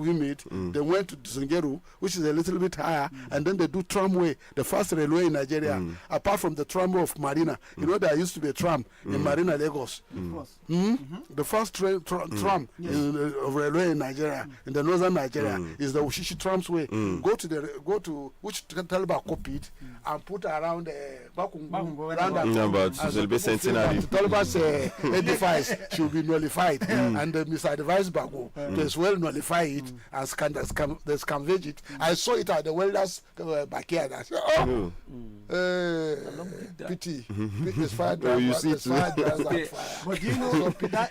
humid. They went to Zungeru, which is a little bit higher, and then they do tramway, the first railway in Nigeria. Apart from the tramway of Marina, you know there used to be a tram in Marina, Lagos. The first tram of railway in Nigeria, in the northern Nigeria, is the Wushishi Tramway. Go to which which Taliban copied and put around but she'll be centenary. The Taliban's edifice should be nullified, and Mr. Advice Bago to as well nullify it and scavenge it. I saw it at the welders' backyard. I said, pity. It's fire. You see it. But you know,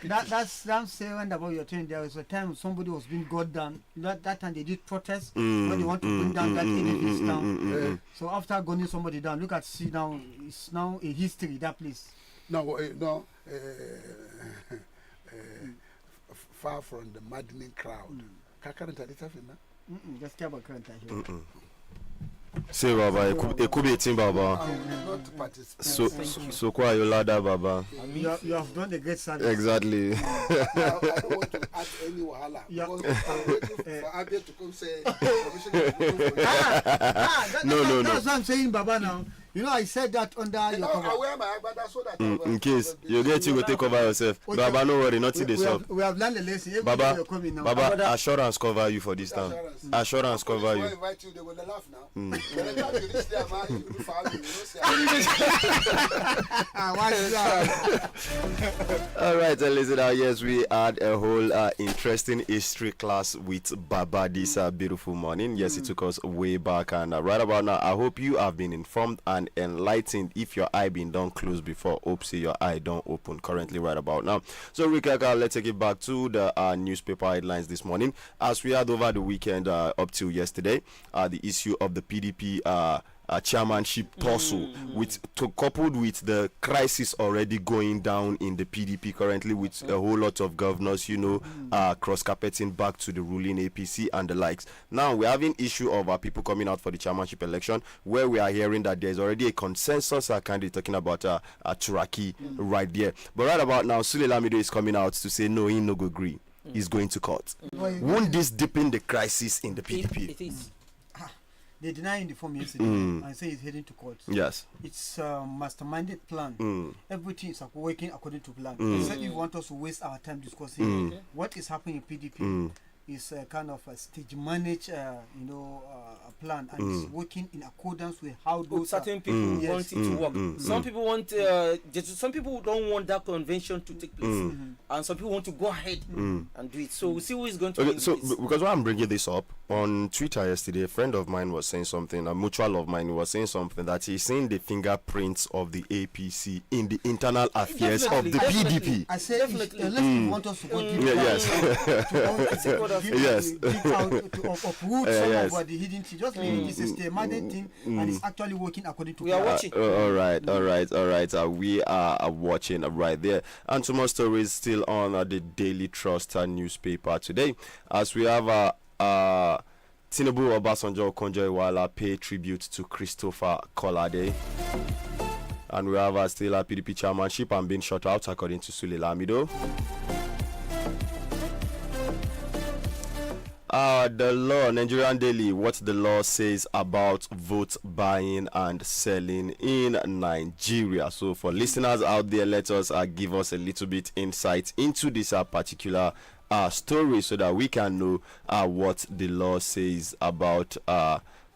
that's saying about your thing. There was a time somebody was being got down. That time they did protest when they want to bring down that edifice down. So after gunning somebody down, look at see now, it's now a history, that place. Far from the maddening crowd. Just care about current. Say Baba, it could be a team Baba. So quite you ladder Baba. You have done a great service. Exactly. I don't want to add any wahala. I'm waiting for Abia to come say No. That's what I'm saying, Baba. Now, you know, I said that under your cover. I wear my agbada so that in case you get you go take over yourself. Okay. Baba, no worry, nothing this up. We have learned a lesson. Baba, assurance cover you for this time. Assurance cover you. Invite you, they will laugh now. All right, listener. Yes, we had a whole interesting history class with Baba this beautiful morning. Yes, it took us way back, and right about now, I hope you have been informed and enlightened. If your eye been done closed before, hope see your eye don't open currently right about now. So Rikaka, let's take it back to the newspaper headlines this morning. As we had over the weekend up till yesterday, the issue of the PDP chairmanship tussle, coupled with the crisis already going down in the PDP currently, with a whole lot of governors, cross-carpeting back to the ruling APC and the likes. Now we're having issue of people coming out for the chairmanship election, where we are hearing that there's already a consensus candidate talking about Turaki right there. But right about now, Sule Lamido is coming out to say no, he no go agree. He's going to court. Won't this deepen the crisis in the PDP? It is. They deny in the form yesterday and say he's heading to court. Yes. It's a masterminded plan. Everything is working according to plan. They said if you want us to waste our time discussing what is happening in PDP is a kind of a stage managed, plan, and it's working in accordance with how those certain people want it to work. Some people want, some people don't want that convention to take place, and some people want to go ahead and do it. So we see who is going to. Okay, so because why I'm bringing this up, on Twitter yesterday, a friend of mine was saying something, a mutual of mine was saying something, that he's seeing the fingerprints of the APC in the internal affairs of the PDP. I said, unless you want us to continue, yes, to uproot some of the hidden things. Just leave this is the mandate thing, and it's actually working according to. We are watching. All right. We are watching right there, and some more stories still on the Daily Trust newspaper today, as we have Tinubu Obasanjo Okonjo-Iweala pay tribute to Christopher Kolade. And we have still a PDP chairmanship and being shut out according to Sule Lamido. The law, Nigerian Daily, what the law says about vote buying and selling in Nigeria. So for listeners out there, let us give us a little bit insight into this particular story, so that we can know what the law says about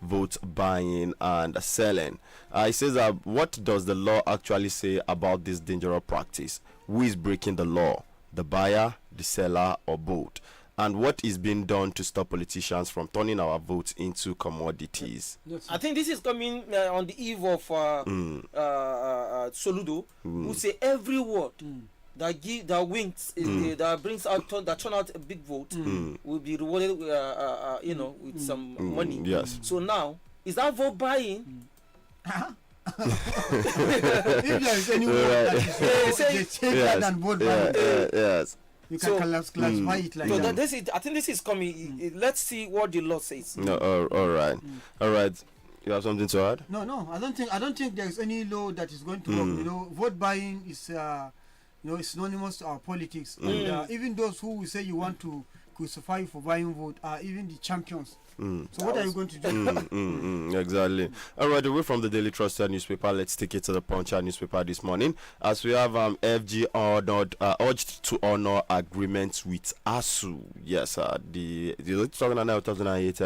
vote buying and selling. It says what does the law actually say about this dangerous practice? Who is breaking the law? The buyer, the seller, or both? And what is being done to stop politicians from turning our votes into commodities? I think this is coming on the eve of Soludo, who say every word that wins, that brings out, that turn out a big vote, will be rewarded, with some money. Yes. So now, is that vote buying? If there is any word that is they change that and vote buying. Yes. You can classify it like so that. I think this is coming. Let's see what the law says. No, all right. You have something to add? No. I don't think there is any law that is going to work. Vote buying is, is synonymous to our politics. And even those who will say you want to crucify you for buying vote are even the champions. So what are you going to do? Exactly. All right, away from the Daily Trust newspaper, let's take it to the Punch newspaper this morning, as we have FG urged to honor agreements with ASU. Yes, the 2008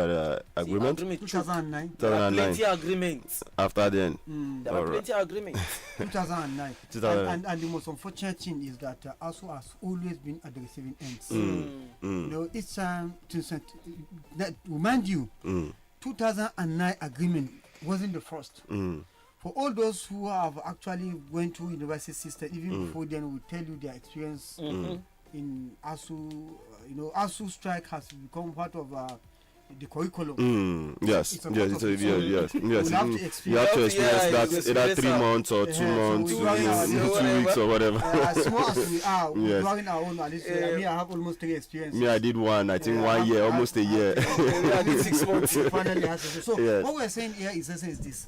agreement. 2009. There are plenty agreements. After then, There are plenty agreements. 2009. And the most unfortunate thing is that ASU has always been at the receiving ends. You know, each time that remind you, 2009 agreement wasn't the first. For all those who have actually went through university system, even before then, will tell you their experience in ASU. You know, ASU strike has become part of the curriculum. Yes. You have to experience that either 3 months or 2 months, 2 weeks or whatever. As small as we are, during our own, at least, I have almost 3 experiences. Me, I did one. I think 1 year, almost a year. I did 6 months. Finally, what we're saying here is this: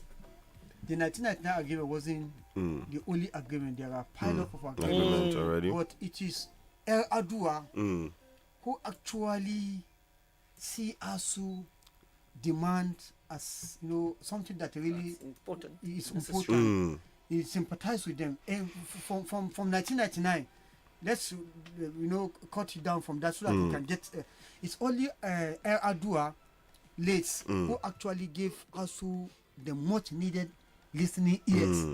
the 1999 agreement wasn't the only agreement. There are piles of agreements already, but it is El Adua who actually see ASU demand as something that really is important. He sympathize with them, and from 1999. Let's cut it down from that so that we can get. It's only El Adua late who actually gave ASU the much needed listening ears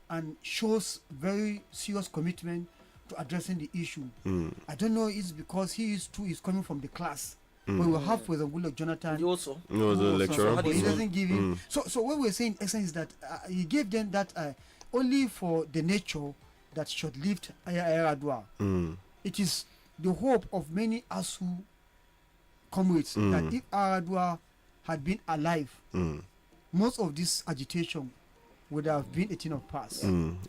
and shows very serious commitment to addressing the issue. I don't know, it's because he is coming from the class. We will have for example Jonathan. He also. He was a lecturer. But he doesn't give him. So what we're saying in essence is that he gave them that only for the nature that short-lived Ayadua. It is the hope of many ASU comrades that if Ayadua had been alive, most of this agitation would have been a thing of past.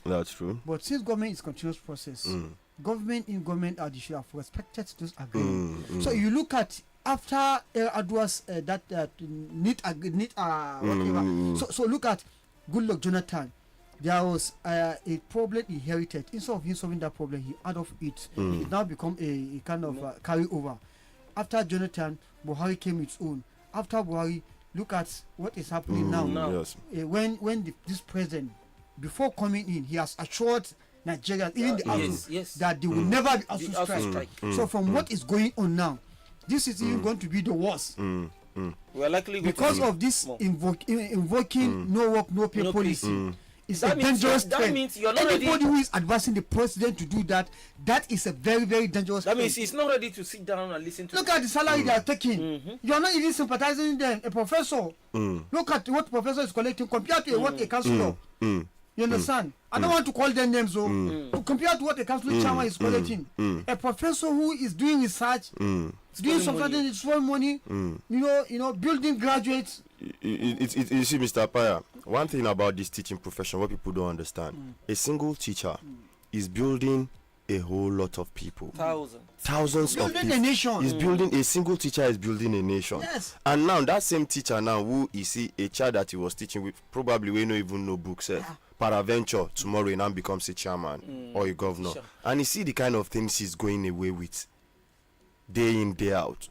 That's true. But since government is a continuous process, government they should have respected those agreements. So you look at after Adua's whatever. So look at Goodluck Jonathan. There was a problem he inherited. Instead of him solving that problem, he added of it. It now become a kind of carry over. After Jonathan, Buhari came its own. After Buhari, look at what is happening now. Yes. When this president, before coming in, he has assured Nigerians, even the ASU, that there will never be ASU strike. So from what is going on now, this is even going to be the worst. We are likely because of this invoking no work, no pay policy. It's a dangerous trend. That means you're not Anybody who is advising the president to do that, that is a very, very dangerous trend. That means he's not ready to sit down and listen to. Look at the salary they are taking. You are not even sympathizing with them. A professor, look at what professor is collecting compared to what a councillor. You understand? I don't want to call them names, compared to what a councillor chairman is collecting. A professor who is doing research, doing something that's for money, building graduates. You see, Mr. Paya, one thing about this teaching profession, what people don't understand, a single teacher is building a whole lot of people. Thousands of people. A nation. Is building a single teacher is building a nation. Yes. And now that same teacher now who is a child that he was teaching with probably we don't even know books. Paraventure tomorrow he now becomes a chairman or a governor. Sure. And you see the kind of things he's going away with day in, day out.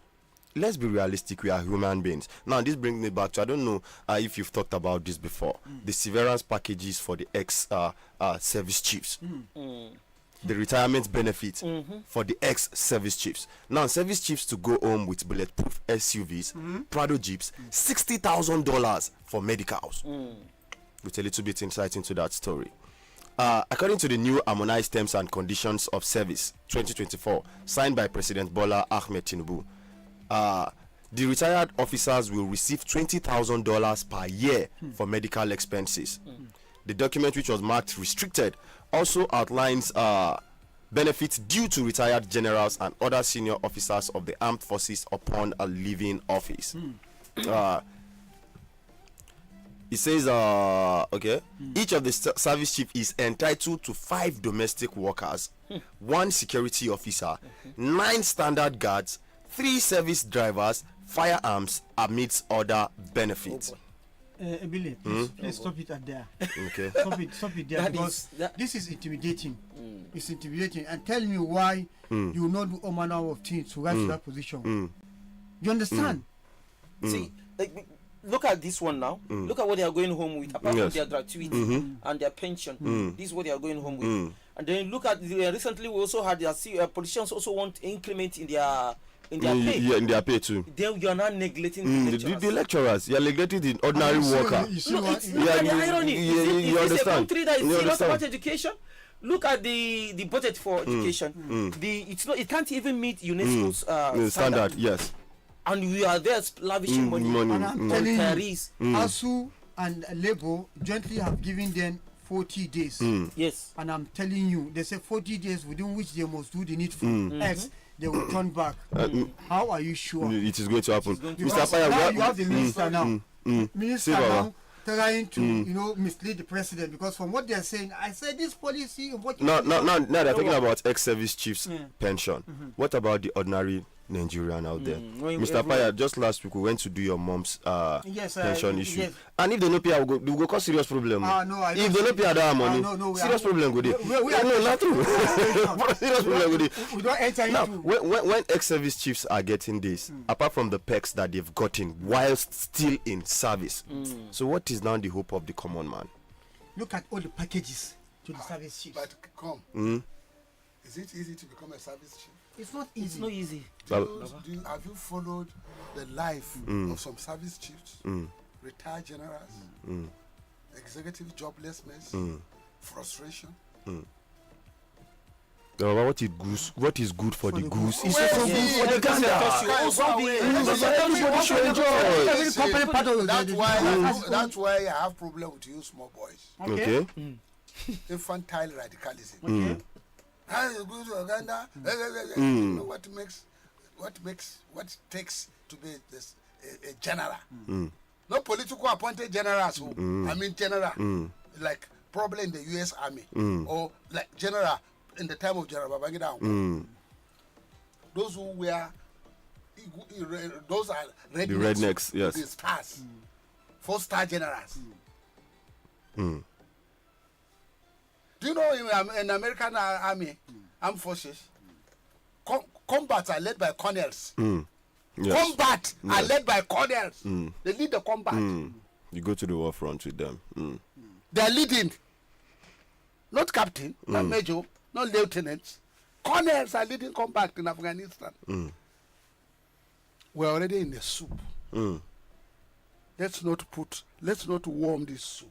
Let's be realistic, we are human beings. Now this brings me back to, I don't know if you've talked about this before, the severance packages for the ex-service chiefs. The retirement benefits for the ex-service chiefs. Now service chiefs to go home with bulletproof SUVs, Prado Jeeps, $60,000 for medicals. With a little bit insight into that story. According to the new harmonized terms and conditions of service 2024 signed by President Bola Ahmed Tinubu, the retired officers will receive $20,000 per year for medical expenses. The document, which was marked restricted, also outlines benefits due to retired generals and other senior officers of the armed forces upon leaving office. It says, each of the service chief is entitled to 5 domestic workers, 1 security officer, 9 standard guards, 3 service drivers, firearms, amidst other benefits. Billy, please stop it at there. Okay. Stop it there, because this is intimidating. It's intimidating. And tell me why you will not do all manner of things to rise to that position. You understand? See, like, look at this one now. Look at what they are going home with, apart from their gratuity and their pension. This is what they are going home with. And then look at recently we also had politicians also want increment in their pay. Yeah, in their pay too. Then you are not neglecting the lecturers. You are neglecting the ordinary worker. It's the irony. You understand? It's a country that is serious about education. Look at the budget for education. It can't even meet UNESCO's standard. Yes. And we are there lavishing money. And I'm telling you, retirees. ASU and Labour jointly have given them 40 days. Yes. And I'm telling you, they say 40 days within which they must do the needful. Else, they will turn back. How are you sure? It is going to happen. Mr. Fire, you have the minister now. Minister now trying to mislead the president, because from what they are saying, I said this policy. Now they're talking about ex-service chiefs pension. What about the ordinary Nigerian out there? Mr. Paya, just last week we went to do your mom's pension issue. Yes. And if they no pay, we go cause serious problem. If they no pay that money, serious problem go there. No, not true. Serious problem go there. We don't enter now, into. when ex-service chiefs are getting this, apart from the perks that they've gotten whilst still in service, so what is now the hope of the common man? Look at all the packages to the service chiefs. But come, is it easy to become a service chief? It's not easy. It's not easy. Have you followed the life of some service chiefs, retired generals, executive joblessness, frustration? What is good for the goose is Well, also good for the gander. That's why I have problem with you small boys. Okay. Infantile radicalism. Okay. You go to Uganda. You know what takes to be this a general. Not political appointed generals. I mean general, like probably in the U.S. Army or like general in the time of General Babangida. Those who were those are rednecks. The rednecks, yes. The stars, 4-star generals. Do you know in American army, armed forces, combats are led by colonels. Yes. Combat are led by colonels. They lead the combat. You go to the war front with them. They are leading. Not captain, not major, not lieutenants. Colonels are leading combat in Afghanistan. We're already in the soup. Let's not warm this soup.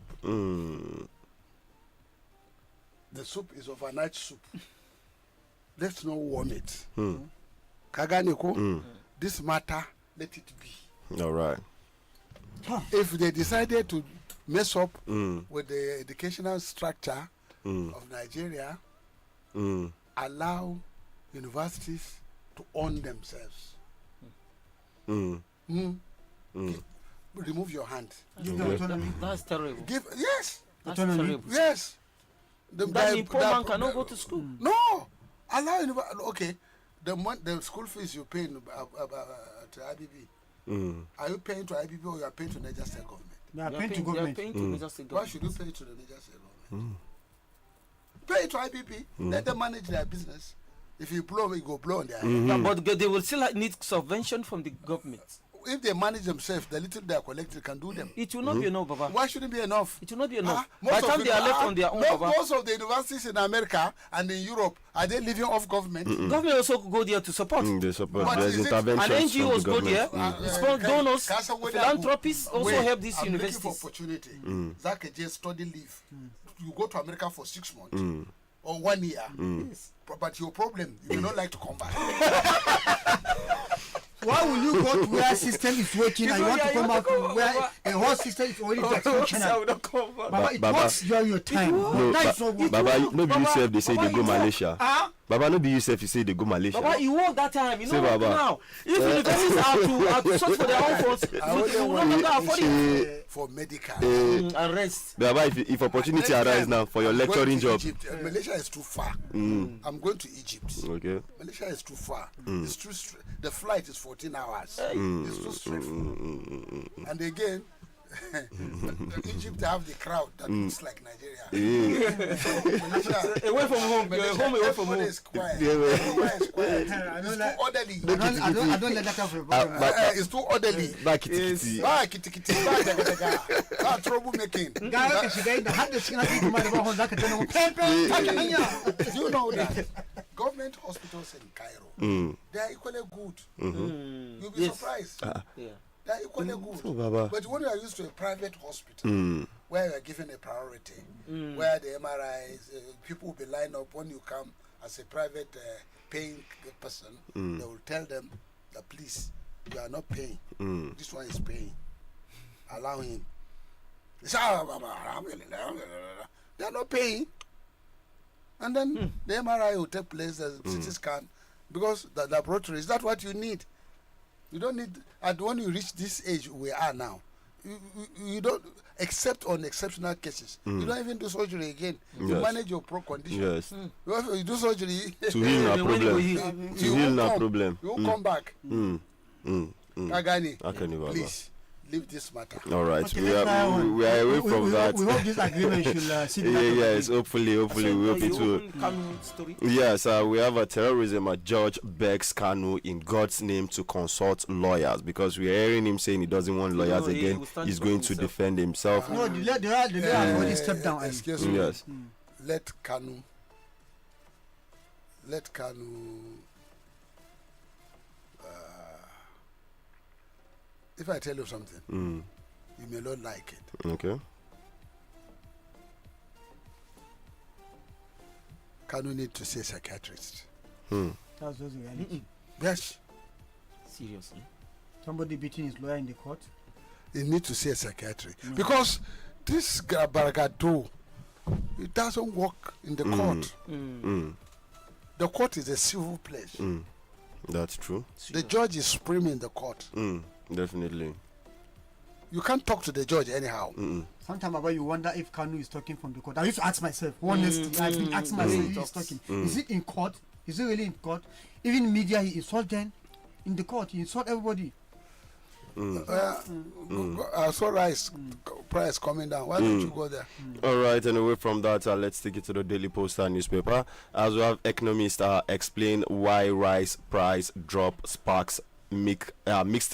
The soup is overnight soup. Let's not warm it. Kaganiko, this matter, let it be. All right. If they decided to mess up with the educational structure of Nigeria, allow universities to own themselves. Remove your hand. Give them autonomy. That's terrible. Yes. That's terrible. Yes. That means poor man cannot go to school. No. Allow okay. The school fees you pay to IBB. Are you paying to IBB or you are paying to Niger State government? They are paying to government. Why should you pay to the Niger State government? Pay it to IBB. Let them manage their business. If you blow, you go blow on their head. But they will still need subvention from the government. If they manage themselves, the little they are collected can do them. It will not be enough, Baba. Why shouldn't it be enough? It will not be enough. By the time they are left on their own, Baba. Most of the universities in America and in Europe, are they living off government? Government also go there to support. They support. But There's interventions. And NGOs go there. Donors, philanthropists also Wait, help these I'm universities. looking for opportunity. Zach just study leave. You go to America for 6 months or 1 year. Yes. But your problem, you don't like to come back. Why will you go to where system is working and you want to come back to where a whole system is already dysfunctional? Baba, it works during your time. No, That is not good. Baba, no be yourself. They say they go Malaysia. Baba, no be yourself. You say they go Malaysia. Baba, you work that time. You know Say, Baba. now. If universities are to search for their own funds, they will not longer afford it. For medical. And rest. Baba, if opportunity arise now for your I'm going lecturing to job. Egypt. Malaysia is too far. I'm going to Egypt. Okay. Malaysia is too far. It's too the flight is 14 hours. It's too stressful. And again, Egypt have the crowd that looks like Nigeria. Away from home, you're home away from home. Is quiet. It's quiet. It's too orderly. I don't let that happen. It's too orderly. Kitty. Troublemaking. Do you know that government hospitals in Cairo, they are equally good. You'll be surprised. They are equally good. But when you are used to a private hospital, where you are given a priority, where the MRIs, people will be lined up when you come as a private paying person, they will tell them that please, you are not paying. This one is paying. Allow him. They are not paying. And then the MRI will take place, the CT scan, because the laboratory, is that what you need? You don't need, and when you reach this age we are now, you don't, except on exceptional cases, you don't even do surgery again. You manage your condition. Yes. You do surgery To heal our problem. To heal our problem. You will come back. Kagani, please. Leave this matter. All right, Okay, we are away from that. We hope this agreement should see the Yes, hopefully we hope it will. Yes, we have a terrorism. Judge begs Kanu in God's name to consult lawyers, because we are hearing him saying he doesn't want lawyers again. He's going to defend himself. No, the lawyer has already stepped down. Excuse me. Yes. Let Kanu. If I tell you something, you may not like it. Okay. Kanu need to see a psychiatrist. That's just the reality. Yes. Seriously? Somebody beating his lawyer in the court. He need to see a psychiatrist because this Baragado, it doesn't work in the court. The court is a civil place. That's true. The judge is supreme in the court. Definitely. You can't talk to the judge anyhow. Sometimes about you wonder if Kanu is talking from the court. I used to ask myself, honestly, I've been asking myself if he's talking. Is it in court? Is it really in court? Even media, he insult them. In the court, he insult everybody. I saw price coming down. Why don't you go there? All right, and away from that, let's take it to the Daily Poster newspaper. As we have economists explain why rice price drop sparks mixed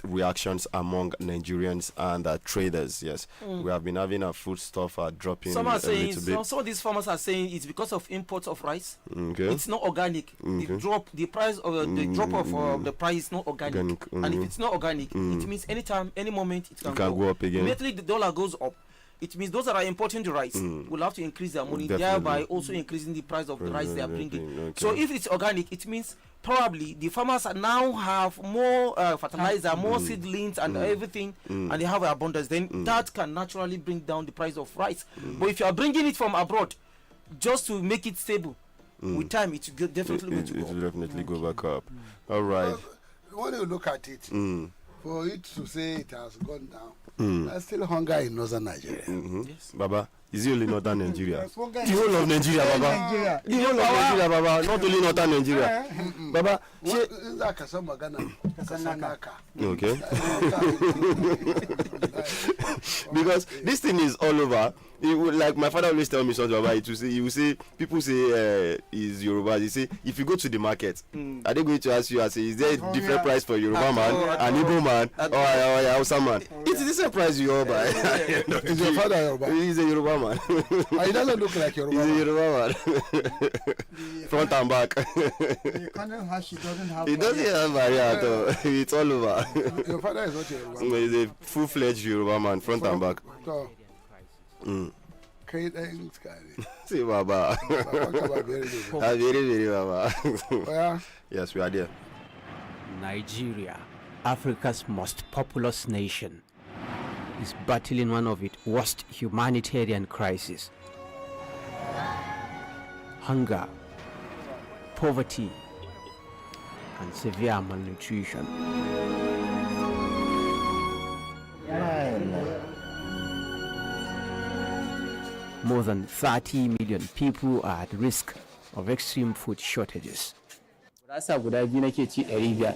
reactions among Nigerians and traders. Yes, we have been having our food stuff dropping. Some are saying, a little bit. some of these farmers are saying it's because of imports of rice. Okay. It's not organic. The price of the drop of the price is not organic. And if it's not organic, it means anytime, any moment it can go up again. Immediately the dollar goes up. It means those that are importing the rice will have to increase their money, thereby also increasing the price of the rice they are bringing. Okay. So if it's organic, it means probably the farmers now have more fertilizer, more seedlings and everything, and they have abundance. Then that can naturally bring down the price of rice. But if you are bringing it from abroad just to make it stable, with time it will definitely go back up. All right. When you look at it, for it to say it has gone down, there's still hunger in northern Nigeria. Yes. Baba, is it only northern Nigeria? The whole of Nigeria, Baba. The whole of Nigeria, Baba. Not only northern Nigeria. Baba, okay. Because this thing is all over. Like my father always tell me something about it. He will say, people say is Yoruba. He say, if you go to the market, are they going to ask you, is there a different price for Yoruba man, an Igbo man, or Hausa man? It's the same price you all buy. Is your father Yoruba? He's a Yoruba man. He doesn't look like Yoruba. He's a Yoruba man. Front and back. The Kanu Hashi doesn't have. He doesn't have barrier at all. It's all over. Your father is not Yoruba. He's a full-fledged Yoruba man, front and back. So, See, Baba. Very, Baba. Yes, we are there. Nigeria, Africa's most populous nation, is battling one of its worst humanitarian crises. Hunger, poverty, and severe malnutrition. More than 30 million people are at risk of extreme food shortages. Rasa guda biyu nake ci 500.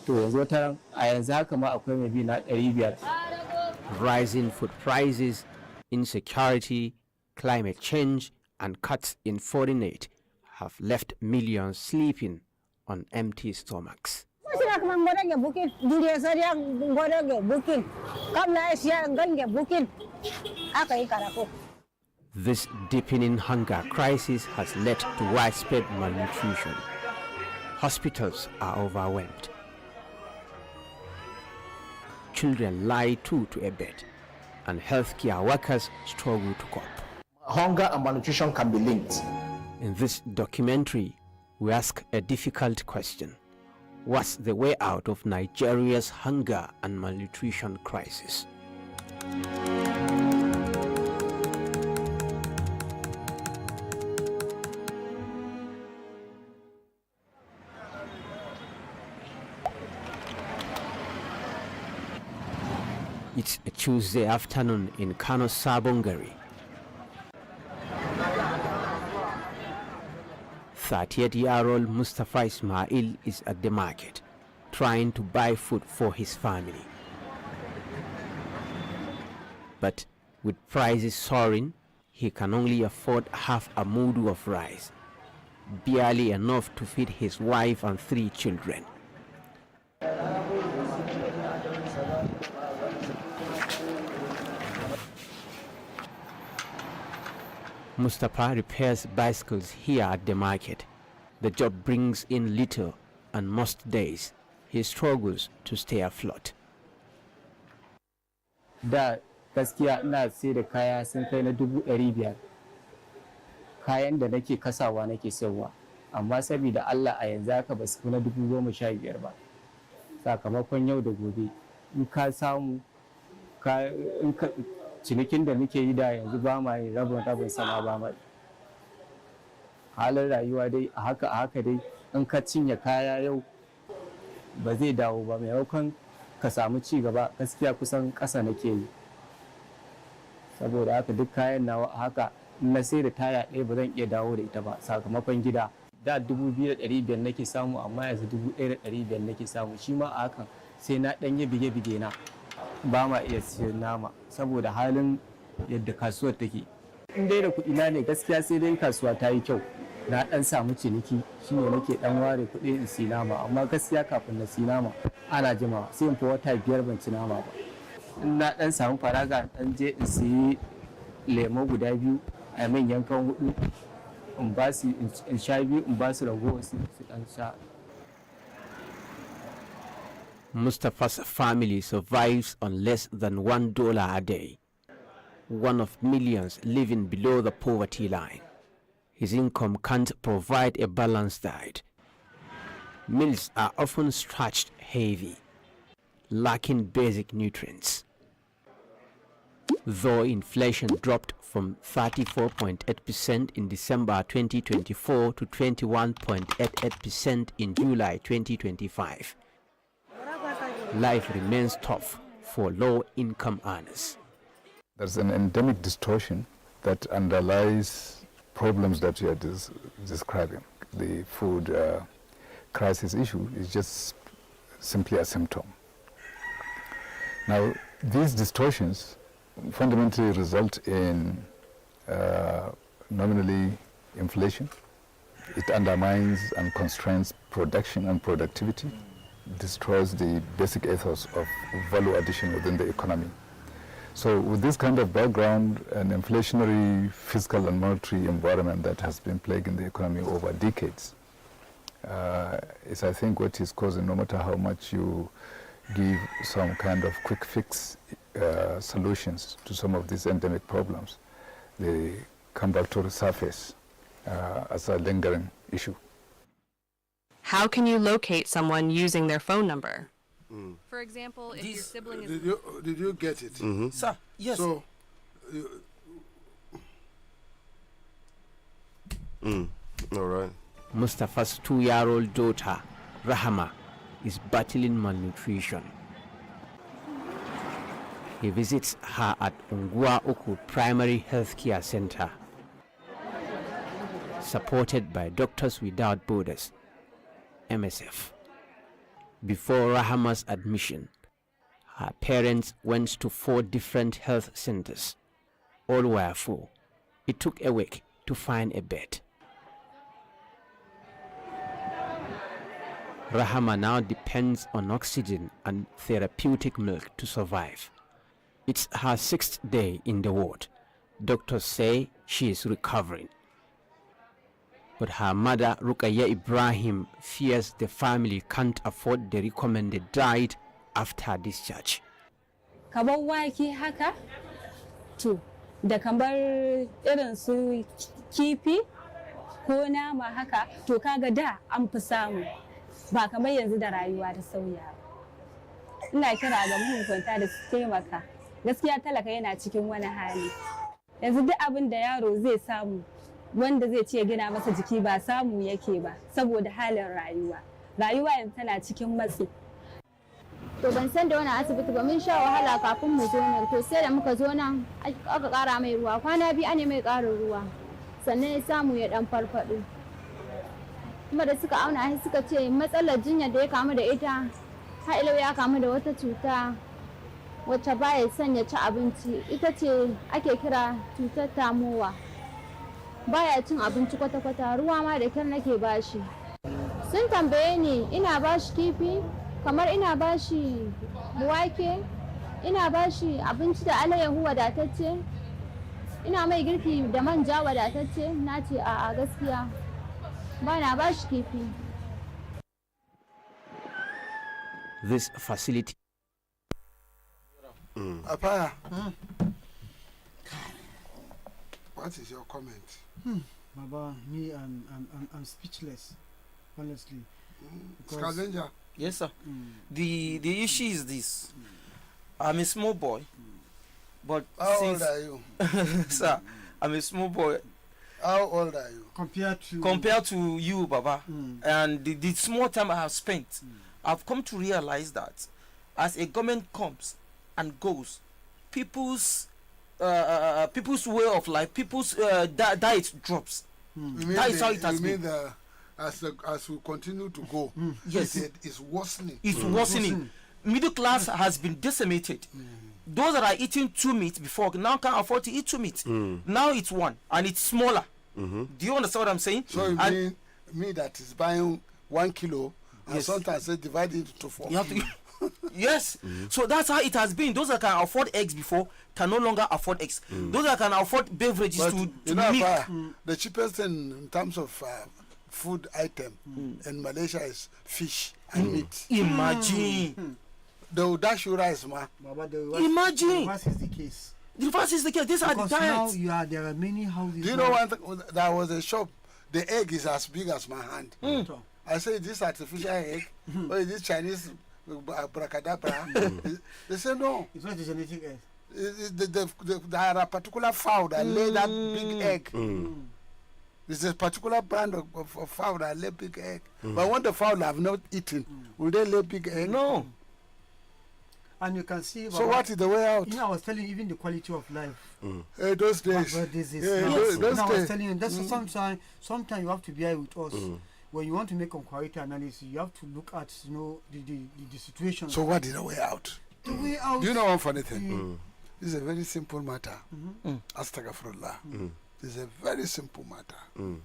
To yanzu wata a yanzu haka ma akwai mai bi na 500. Rising food prices, insecurity, climate change, and cuts in foreign aid have left millions sleeping on empty stomachs. This deepening hunger crisis has led to widespread malnutrition. Hospitals are overwhelmed. Children lie to a bed, and healthcare workers struggle to cope. Hunger and malnutrition can be linked. In this documentary, we ask a difficult question. What's the way out of Nigeria's hunger and malnutrition crisis? It's a Tuesday afternoon in Kano Sabongari. 38-year-old Mustafa Ismail is at the market, trying to buy food for his family. But with prices soaring, he can only afford half a mudu of rice, barely enough to feed his wife and 3 children. Mustafa repairs bicycles here at the market. The job brings in little, and most days he struggles to stay afloat. Da gaskiya ina sai da kaya sun kai na 500. Kayan da nake kasawa nake sayarwa, amma saboda Allah a yanzu haka ba su na 15,000 ba. Sakamakon yau da gobe in ka samu cinikin da muke yi da yanzu ba ma yi rabin sama ba mai. Halin rayuwa dai a haka dai in ka cinye kaya yau ba zai dawo ba, maimakon ka samu ci gaba gaskiya kusan ƙasa nake yi. Saboda haka duk kayan nawa a haka in na sai da taya ɗaya ba zan iya dawo da ita ba sakamakon gida. Da 2,500 nake samu amma yanzu 1,500 nake samu, shi ma a hakan sai na ɗanye bige-bige na. Ba ma iya siyan nama saboda halin yadda kasuwar take. In dai da kuɗi na ne gaskiya sai dai kasuwa ta yi kyau, na ɗan samu ciniki shine nake ɗan ware kuɗi in siya nama, amma gaskiya kafin na siya nama ana jimawa sai in fi wata 5 ban ci nama ba. In na ɗan samu faraga ɗan je in siya lemo guda 2 a min yankan 4 in ba su in sha 2 in ba su ragowar su ɗan sha. Mustafa's family survives on less than $1 a day, one of millions living below the poverty line. His income can't provide a balanced diet. Meals are often stretched heavy, lacking basic nutrients. Though inflation dropped from 34.8% in December 2024 to 21.88% in July 2025, life remains tough for low-income earners. There's an endemic distortion that underlies problems that you are describing. The food crisis issue is just simply a symptom. Now, these distortions fundamentally result in nominally inflation. It undermines and constrains production and productivity, destroys the basic ethos of value addition within the economy. So with this kind of background, an inflationary fiscal and monetary environment that has been plaguing the economy over decades is, I think, what is causing, no matter how much you give some kind of quick fix solutions to some of these endemic problems, they come back to the surface as a lingering issue. How can you locate someone using their phone number? For example, if your sibling is... Did you get it? Sir, yes. So, all right. Mustafa's 2-year-old daughter, Rahama, is battling malnutrition. He visits her at Ungwa Oku Primary Healthcare Center, supported by Doctors Without Borders, MSF. Before Rahama's admission, Her parents went to 4 different health centers. All were full. It took a week to find a bed. Rahama now depends on oxygen and therapeutic milk to survive. It's her 6th day in the ward. Doctors say she is recovering. But her mother, Rukaya Ibrahim, fears the family can't afford the recommended diet after discharge. Kamar wake haka to da kamar irin su kifi ko nama haka to kaga da an fi samu ba kamar yanzu da rayuwa ta sauya. Ina kira ga mahukunta da su taimaka. Gaskiya talaka yana cikin wani hali. Yanzu duk abin da yaro zai samu wanda zai ce gina masa jiki ba samu yake ba saboda halin rayuwa. Rayuwa yanzu tana cikin matsi. To ban san da wani asibiti ba mun sha wahala kafin mu zo nan to sai da muka zo nan aka kara mai ruwa kwana biyu ane mai karin ruwa sannan ya samu ya dan farfado kuma da suka auna shi suka ce matsalar jinya da ya kamu da ita har ilau ya kamu da wata cuta wacce baya son ya ci abinci ita ce ake kira cutar tamowa baya cin abinci kwata-kwata ruwa ma da kyar nake bashi sun tambaye ni ina bashi kifi kamar ina bashi wake ina bashi abinci da alayyahu wadatacce ina mai girki da manja wadatacce na ce a gaskiya ba na bashi kifi. This facility. Apaya, what is your comment? Baba, me, I'm speechless, honestly. Skazenja. Yes, sir. The issue is this. I'm a small boy, but how old are you? Sir, I'm a small boy. How old are you? Compared to you, Baba, and the small time I have spent, I've come to realize that as a government comes and goes, people's way of life, people's diet drops. That is how it has been. As we continue to go, yes, it's worsening. It's worsening. Middle class has been decimated. Those that are eating 2 meat before now can't afford to eat 2 meat. Now it's 1 and it's smaller. Do you understand what I'm saying? So you mean me that is buying 1 kilo and yes, sometimes they divide it into 4 kilos. Yes. So that's how it has been. Those that can afford eggs before can no longer afford eggs. Those that can afford beverages to milk. The cheapest thing in terms of food item in Malaysia is fish and meat. Imagine. They will dash you rice, man. Imagine. The reverse is the case. The reverse is the case. These are the diets. Now there are many houses. Do you know one? There was a shop. The egg is as big as my hand. I say this artificial egg, or this Chinese abracadabra. They say no. It's not a genetic egg. There are a particular fowl that lay that big egg. It's a particular brand of fowl that lay big egg. But when the fowl have not eaten, will they lay big egg? No. And you can see. So what is the way out? You know, I was telling you, even the quality of life. Those days. Those days. I was telling you, that's sometimes you have to bear with us. When you want to make comparative analysis, you have to look at the situation. So what is the way out? The way out. Do you know one funny thing? This is a very simple matter. Astaghfirullah. It's a very simple matter.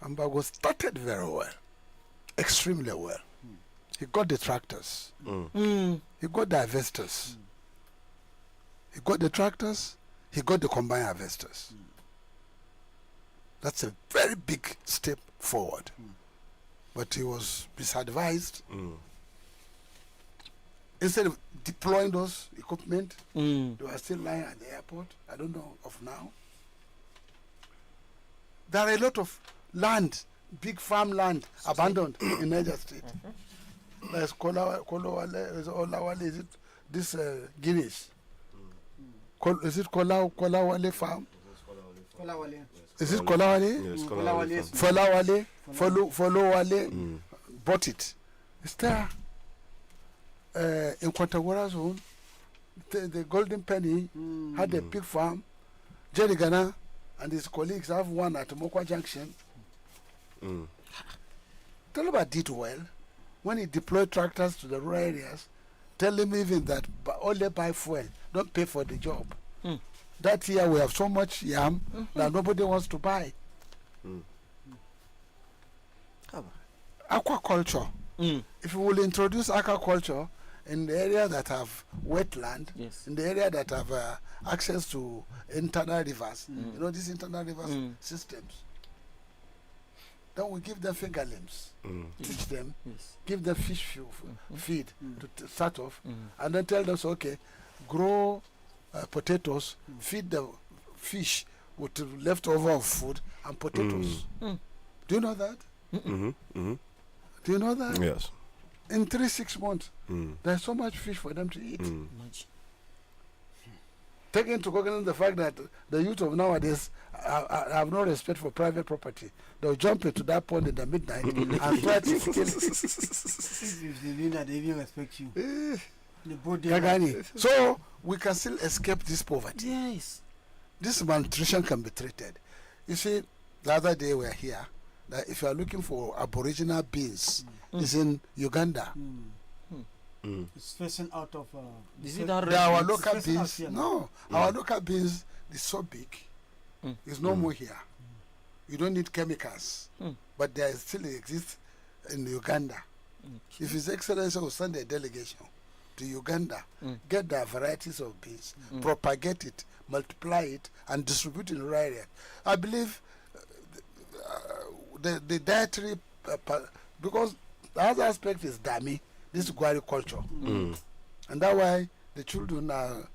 Ambago started very well, extremely well. He got the tractors. He got the harvesters. He got the tractors. He got the combined harvesters. That's a very big step forward. But he was misadvised. Instead of deploying those equipment, they were still lying at the airport. I don't know of now. There are a lot of land, big farmland abandoned in Niger State. There's Kolawale, is it this Guinness? Is it Kolawale farm? Is it Kolawale? Yes, Kolawale. Folowale bought it. It's there. In Kwantagora zone, the Golden Penny had a pig farm. Jerry Ghana and his colleagues have one at Mokwa Junction. Toluba did well when he deployed tractors to the rural areas. Tell them even that only buy fuel, don't pay for the job. That year we have so much yam that nobody wants to buy. Aquaculture. If we will introduce aquaculture in the area that have wetland, in the area that have access to internal rivers, you know, these internal rivers systems, then we give them fingerlings, teach them, give them fish feed to start off, and then tell them, so, okay, grow potatoes, feed the fish with the leftover of food and potatoes. Do you know that? Do you know that? Yes. In 3-6 months, there's so much fish for them to eat. Take into consideration the fact that the youth of nowadays have no respect for private property. They'll jump into that pond in the midnight and try to kill it. If they mean that they even respect you. So we can still escape this poverty. Yes. This malnutrition can be treated. You see, the other day we were here, that if you are looking for aboriginal beans, it's in Uganda. It's facing out of. Is it that our local beans? No, our local beans is so big. It's no more here. You don't need chemicals, but they still exist in Uganda. If His Excellency will send a delegation to Uganda, get the varieties of beans, propagate it, multiply it, and distribute in rural area. I believe the dietary, because the other aspect is dami, this Gwari culture. And that's why the children are,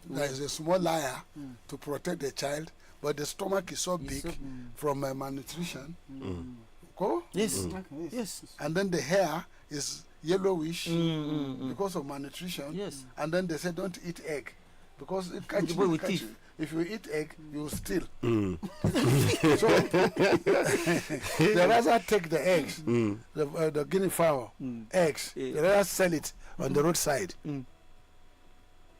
there is a small layer to protect the child, but the stomach is so big from malnutrition. Go? Yes. Yes. And then the hair is yellowish because of malnutrition. Yes. And then they say don't eat egg because it catch you. If you eat egg, you will steal. So they rather take the eggs, the guinea fowl eggs. They rather sell it on the roadside.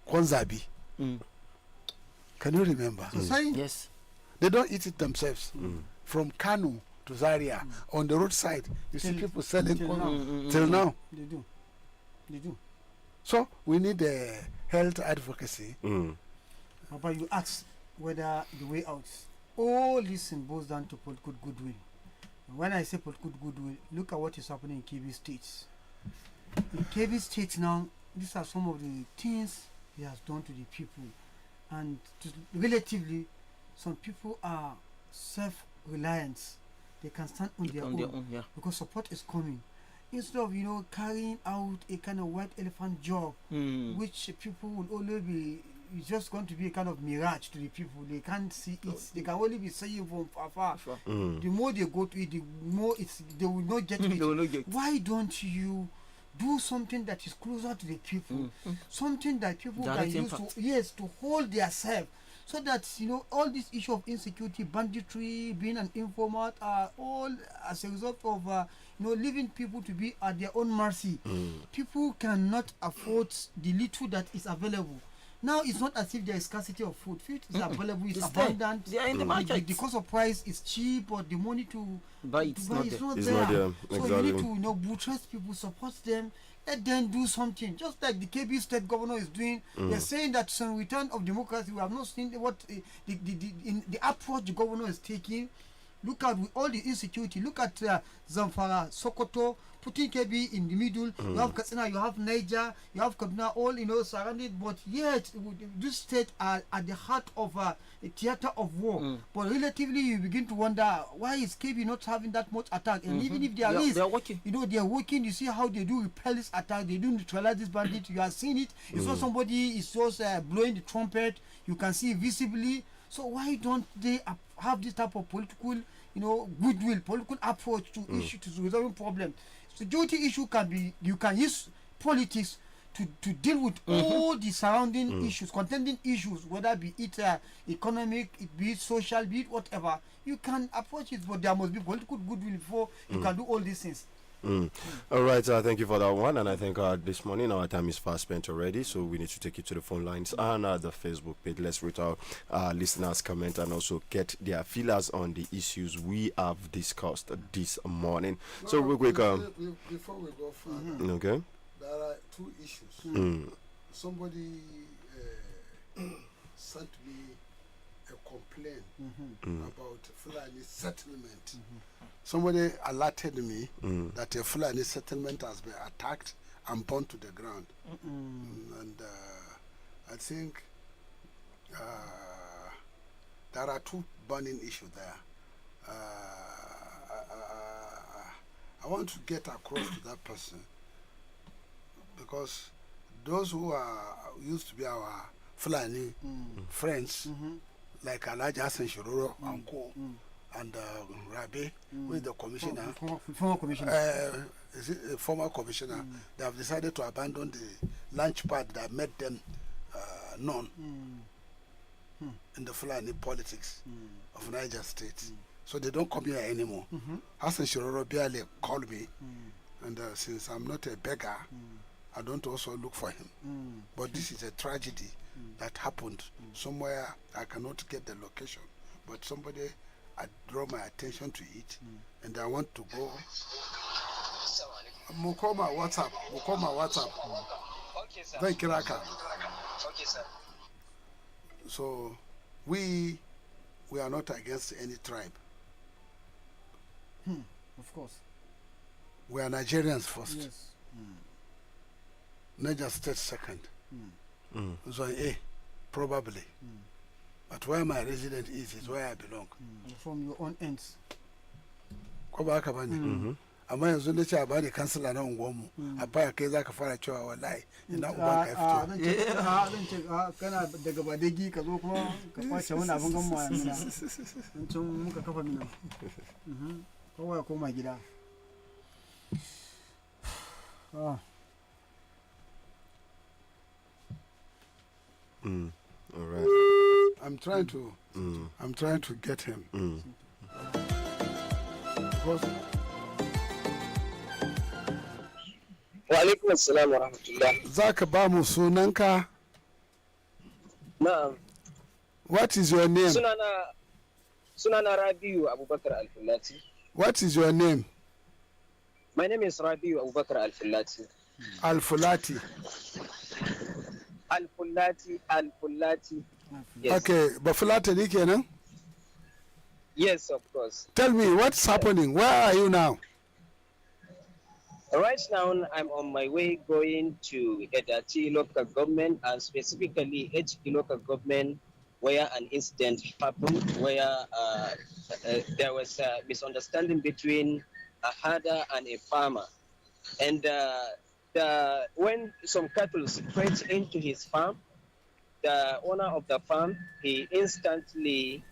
Konzabi. Can you remember? Yes. They don't eat it themselves. From Kanu to Zaria on the roadside, you see people selling till now. They do. They do. So we need health advocacy. But you ask whether the way out. All this boils down to political goodwill. And when I say political goodwill, look at what is happening in KB states. In KB states now, these are some of the things he has done to the people. And relatively, some people are self-reliant. They can stand on their own because support is coming. Instead of carrying out a kind of white elephant job, which people will always be, it's just going to be a kind of mirage to the people. They can't see it. They can only be seeing from afar. The more they go to it, the more they will not get it. Why don't you do something that is closer to the people? Something that people can use to hold their self. So that all this issue of insecurity, banditry, being an informant are all as a result of leaving people to be at their own mercy. People cannot afford the little that is available. Now it's not as if there is scarcity of food. Food is available, it's abundant. They are in the market. The cost of price is cheap, but the money to buy it's not there. So you need to buttress people, support them, let them do something. Just like the KB state governor is doing. They're saying that some return of democracy. We have not seen what the approach the governor is taking. Look at with all the insecurity. Look at Zamfara, Sokoto, putting KB in the middle. You have Katsina, you have Niger, you have Kaduna, all surrounded. But yet, this state are at the heart of a theater of war. But relatively, you begin to wonder why is KB not having that much attack? And even if they are working, they are working. You see how they do repel this attack. They do neutralize this bandit. You are seeing it. It's not somebody is just blowing the trumpet. You can see visibly. So why don't they have this type of political, goodwill, political approach to issue to resolving problems? Security issue can be, you can use politics to deal with all the surrounding issues, contending issues, whether be it economic, be it social, be it whatever. You can approach it, but there must be political goodwill before you can do all these things. All right, thank you for that one. And I think this morning our time is fast spent already, so we need to take you to the phone lines and the Facebook page. Let's read our listeners' comment and also get their feelers on the issues we have discussed this morning. So real quick, before we go further, okay, there are two issues. Somebody sent me a complaint about Fulani settlement. Somebody alerted me that a Fulani settlement has been attacked and burned to the ground. And I think there are two burning issues there. I want to get across to that person, because those who used to be our Fulani friends, like Alhaji Hassan Shiroro and Co. And Rabi, who is the commissioner, former commissioner, is it a former commissioner, they have decided to abandon the launch pad that made them known in the Fulani politics of Niger State. So they don't come here anymore. Hassan Shiroro barely called me, and since I'm not a beggar, I don't also look for him. But this is a tragedy that happened somewhere. I cannot get the location, but somebody I draw my attention to it, and I want to go. Mukoma WhatsApp. Okay, sir. Thank you, Raka. Okay, sir. So we are not against any tribe. Of course. We are Nigerians first. Yes. Niger State second. Zone A, probably. But where my resident is where I belong. From your own ends. Ko ba haka bane? Amma yanzu da ce a bani kansila na unguwarmu, a baya kai za ka fara cewa wallahi ina uban ka fito. Zan ce kana daga Badeggi ka zo kuma ka kwace wani abin gan mu a Mina. Mun tun muka kafa Mina. Kowa ya koma gida. All right. I'm trying to get him. Wa alaikum assalam wa rahmatullah. Zaka ba mu sunanka? Na'am. What is your name? Sunana Rabiu Abubakar Al-Fulati. What is your name? My name is Rabiu Abubakar Al-Fulati. Al-Fulati. Al-Fulati. Yes. Okay, but Fulati ni kenan? Yes, of course. Tell me what's happening. Where are you now? Right now, I'm on my way going to Edati local government, and specifically HG local government, where an incident happened, where there was a misunderstanding between a herder and a farmer. And when some cattle spread into his farm, the owner of the farm, he instantly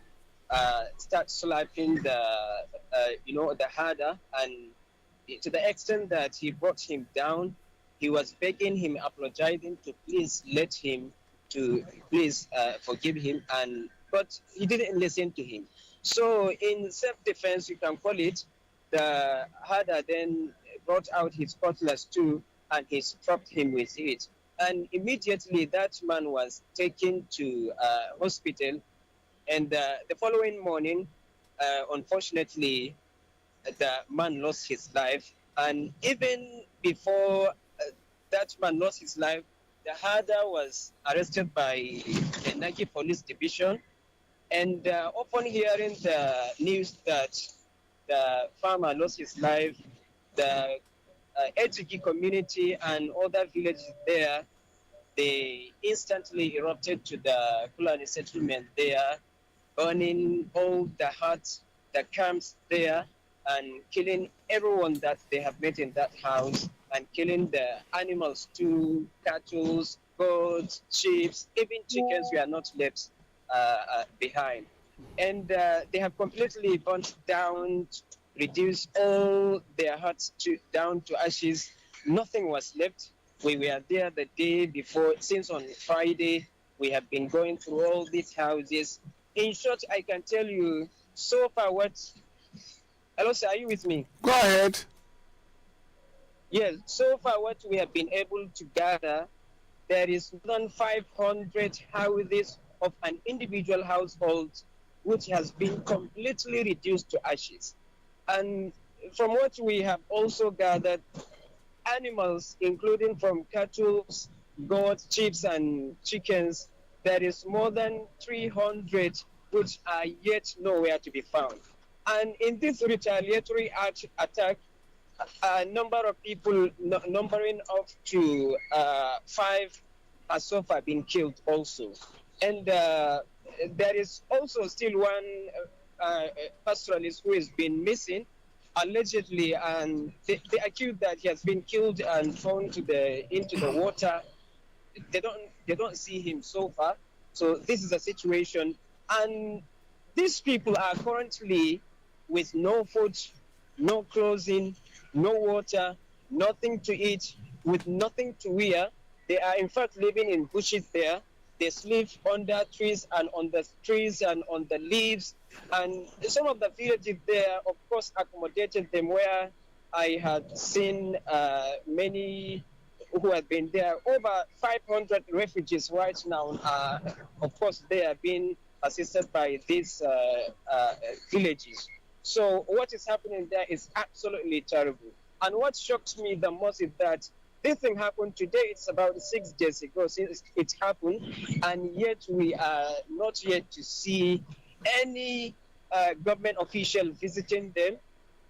starts slapping the herder, and to the extent that he brought him down. He was begging him, apologizing to please let him, to please forgive him, but he didn't listen to him. So in self-defense, you can call it, the herder then brought out his cutlass too, and he struck him with it. And immediately that man was taken to hospital. And the following morning, unfortunately, the man lost his life. And even before that man lost his life, the herder was arrested by the Nagi Police Division. And upon hearing the news that the farmer lost his life, the Ejiki community and other villages there, they instantly erupted to the Fulani settlement there, burning all the huts, the camps there, and killing everyone that they have met in that house, and killing the animals too, cattle, goats, sheep, even chickens were not left behind. And they have completely burnt down, reduced all their huts down to ashes. Nothing was left. We were there the day before. Since on Friday, we have been going through all these houses. In short, I can tell you so far what... Hello, sir, are you with me? Go ahead. Yes, so far what we have been able to gather, there is more than 500 houses of an individual household which has been completely reduced to ashes. And from what we have also gathered, animals, including from cattle, goats, sheep, and chickens, there is more than 300 which are yet nowhere to be found. And in this retaliatory attack, a number of people, numbering up to 5, has so far been killed also. And there is also still one pastoralist who has been missing, allegedly, and they accuse that he has been killed and thrown into the water. They don't see him so far. So this is a situation, and these people are currently with no food, no clothing, no water, nothing to eat, with nothing to wear. They are in fact living in bushes there. They sleep under trees and on the trees and on the leaves. And some of the villages there, of course, accommodated them, where I had seen many who have been there. Over 500 refugees right now, of course, they are being assisted by these villages. So what is happening there is absolutely terrible. And what shocks me the most is that this thing happened today. It's about 6 days ago since it happened, and yet we are not yet to see any government official visiting them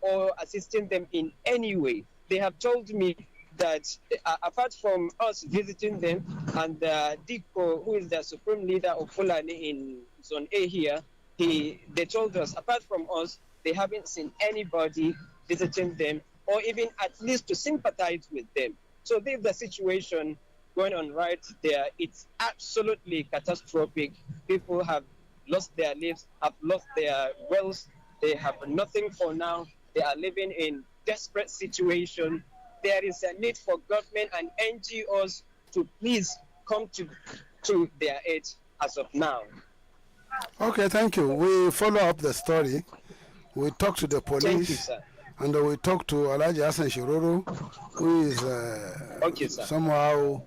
or assisting them in any way. They have told me that apart from us visiting them, and Diko, who is the supreme leader of Fulani in Zone A here, they told us, apart from us, they haven't seen anybody visiting them or even at least to sympathize with them. So this is the situation going on right there. It's absolutely catastrophic. People have lost their lives, have lost their wealth. They have nothing for now. They are living in desperate situation. There is a need for government and NGOs to please come to their aid as of now. Okay, thank you. We follow up the story. We talk to the police. Thank you, sir. And we talk to Alhaji Hassan Shiroro, who is somehow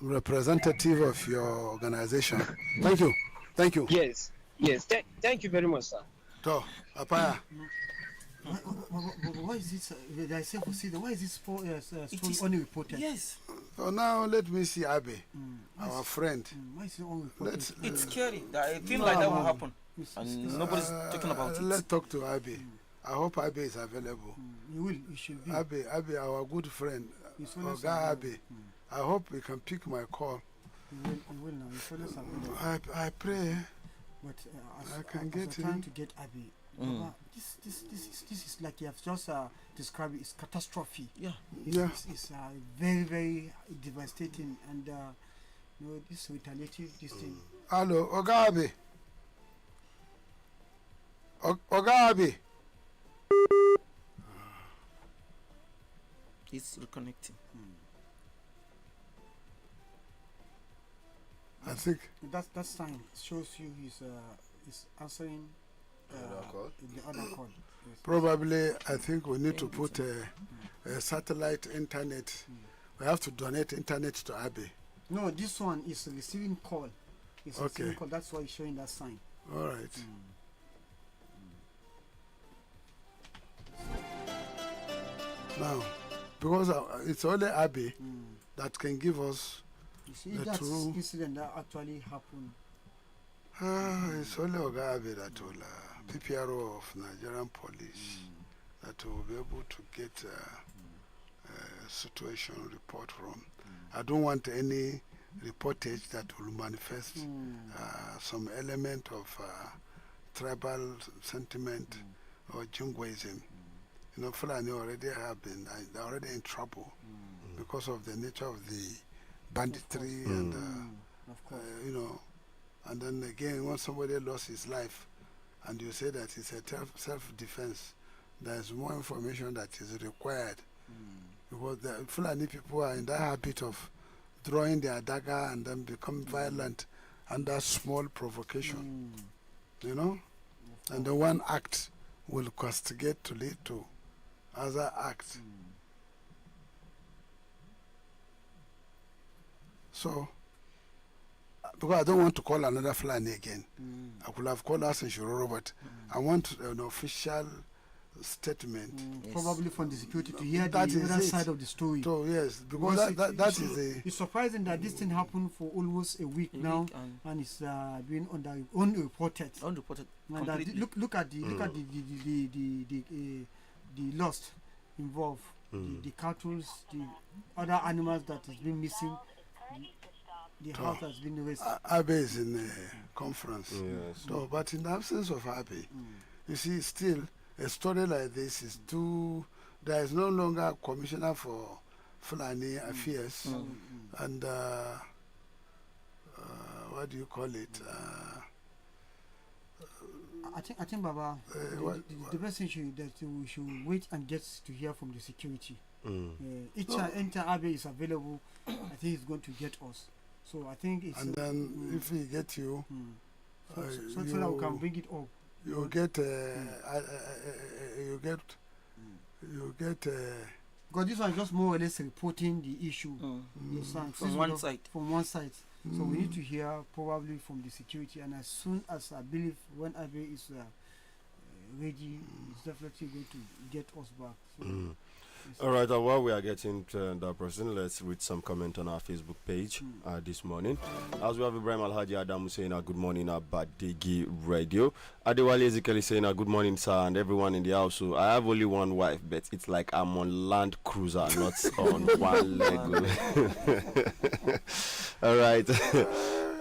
representative of your organization. Thank you. Thank you. Yes. Thank you very much, sir. So, Apaya. Why is this? Why is this story unreported? Yes. So now let me see Abe, our friend. Why is it unreported? It's scary. I feel like that will happen, and nobody's talking about it. Let's talk to Abe. I hope Abe is available. You should be. Abe, our good friend. Oga Abe. I hope he can pick my call. He will now. He's always available. I pray. But I can get him. Trying to get Abe. This is like you have just described it. It's catastrophe. Yeah. It's very, very devastating, and this retaliatory this thing. Hello, Oga Abe. Oga Abe. He's reconnecting. I think that sign shows you he's answering the other call. Yes. Probably, I think we need to put a satellite internet. We have to donate internet to Abe. No, this one is receiving call. It's receiving call. That's why it's showing that sign. All right. Now, because it's only Abe that can give us the true incident that actually happened. It's only Oga Abe that will, PPRO of Nigerian Police, that will be able to get a situation report from. I don't want any reportage that will manifest some element of tribal sentiment or jingoism. You know, Fulani already have been, they're already in trouble because of the nature of the banditry and, you know, and then again, when somebody lost his life and you say that it's a self-defense, there's more information that is required. Because the Fulani people are in that habit of drawing their dagger and then become violent under small provocation. You know? And the one act will castigate to lead to other acts. So, because I don't want to call another Fulani again. I could have called us in Shiroro, but I want an official statement. Probably from the security to hear That the is other it. side of the story. So yes, because that is a. It's surprising that this thing happened for almost a week now, and it's been unreported. Unreported. And look at the lost involved, the cattle, the other animals that has been missing. The house has been raised. Abe is in a conference. Yes. So, but in the absence of Abe, you see, still a story like this is too. There is no longer a commissioner for Fulani affairs, and what do you call it? I think, Baba, the best thing that we should wait and get to hear from the security. Each enter Abe is available. I think he's going to get us. So I think it's. And then if he get you, so that we can bring it up. You get. Because this one is just more or less reporting the issue. From one side. From one side. So we need to hear probably from the security, and as soon as I believe when Abe is ready, he's definitely going to get us back. So all right, while we are getting to that person, let's read some comment on our Facebook page this morning. As we have Ibrahim Alhaji Adamu saying good morning at Badeggi Radio. Adewale Ezekiel saying good morning, sir, and everyone in the house. So I have only one wife, but it's like I'm on Land Cruiser, not on one Lego. All right.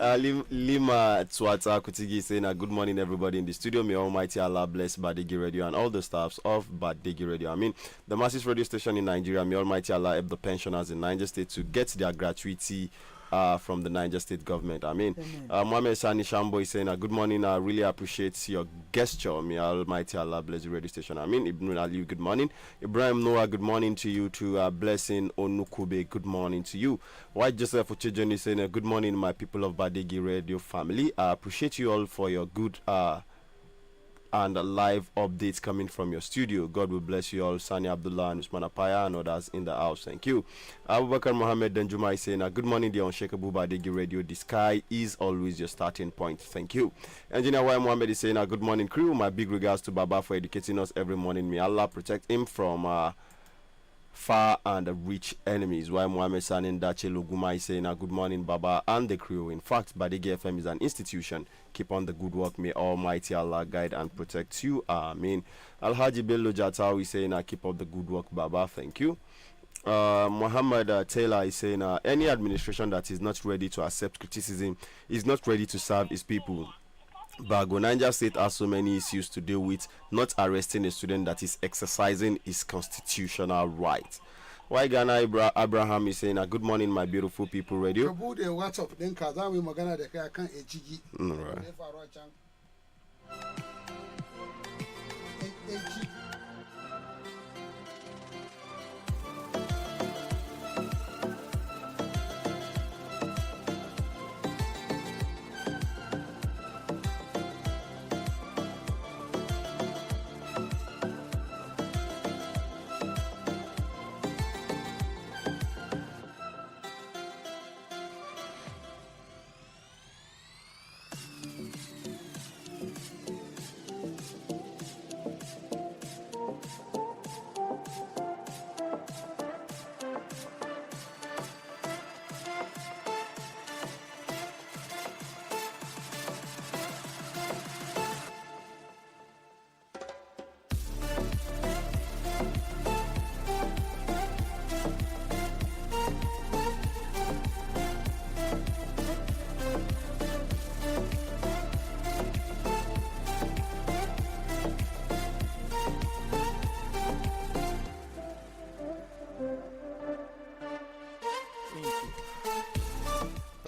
Lima Tswata Kutigi saying good morning, everybody in the studio. May Almighty Allah bless Badeggi Radio and all the staffs of Badeggi Radio. I mean, the massive radio station in Nigeria. May Almighty Allah help the pensioners in Niger State to get their gratuity from the Niger State government. I mean, Mohamed Sani Shambo is saying good morning. I really appreciate your gesture. May Almighty Allah bless the radio station. I mean, Ibn Ali, good morning. Ibrahim Noah, good morning to you. To Blessing Onukube, good morning to you. White Joseph Uchejon is saying good morning, my people of Badeggi Radio family. I appreciate you all for your good and live updates coming from your studio. God will bless you all. Sani Abdullah and Usman Apaya and others in the house. Thank you. Abubakar Mohammed Danjuma is saying good morning, the unshakable Badeggi Radio. The sky is always your starting point. Thank you. Engineer Y Mohammed is saying good morning, crew. My big regards to Baba for educating us every morning. May Allah protect him from far and rich enemies. While Mohammed Sanin Dache Luguma is saying good morning, Baba and the crew. In fact, Badeggi FM is an institution. Keep on the good work. May Almighty Allah guide and protect you. Amen. Alhaji Bello Jatau is saying keep up the good work, Baba. Thank you. Muhammad Taylor is saying any administration that is not ready to accept criticism is not ready to serve its people. Bago Niger State has so many issues to deal with, not arresting a student that is exercising his constitutional right. Why Ghana Abraham is saying good morning, my beautiful people radio.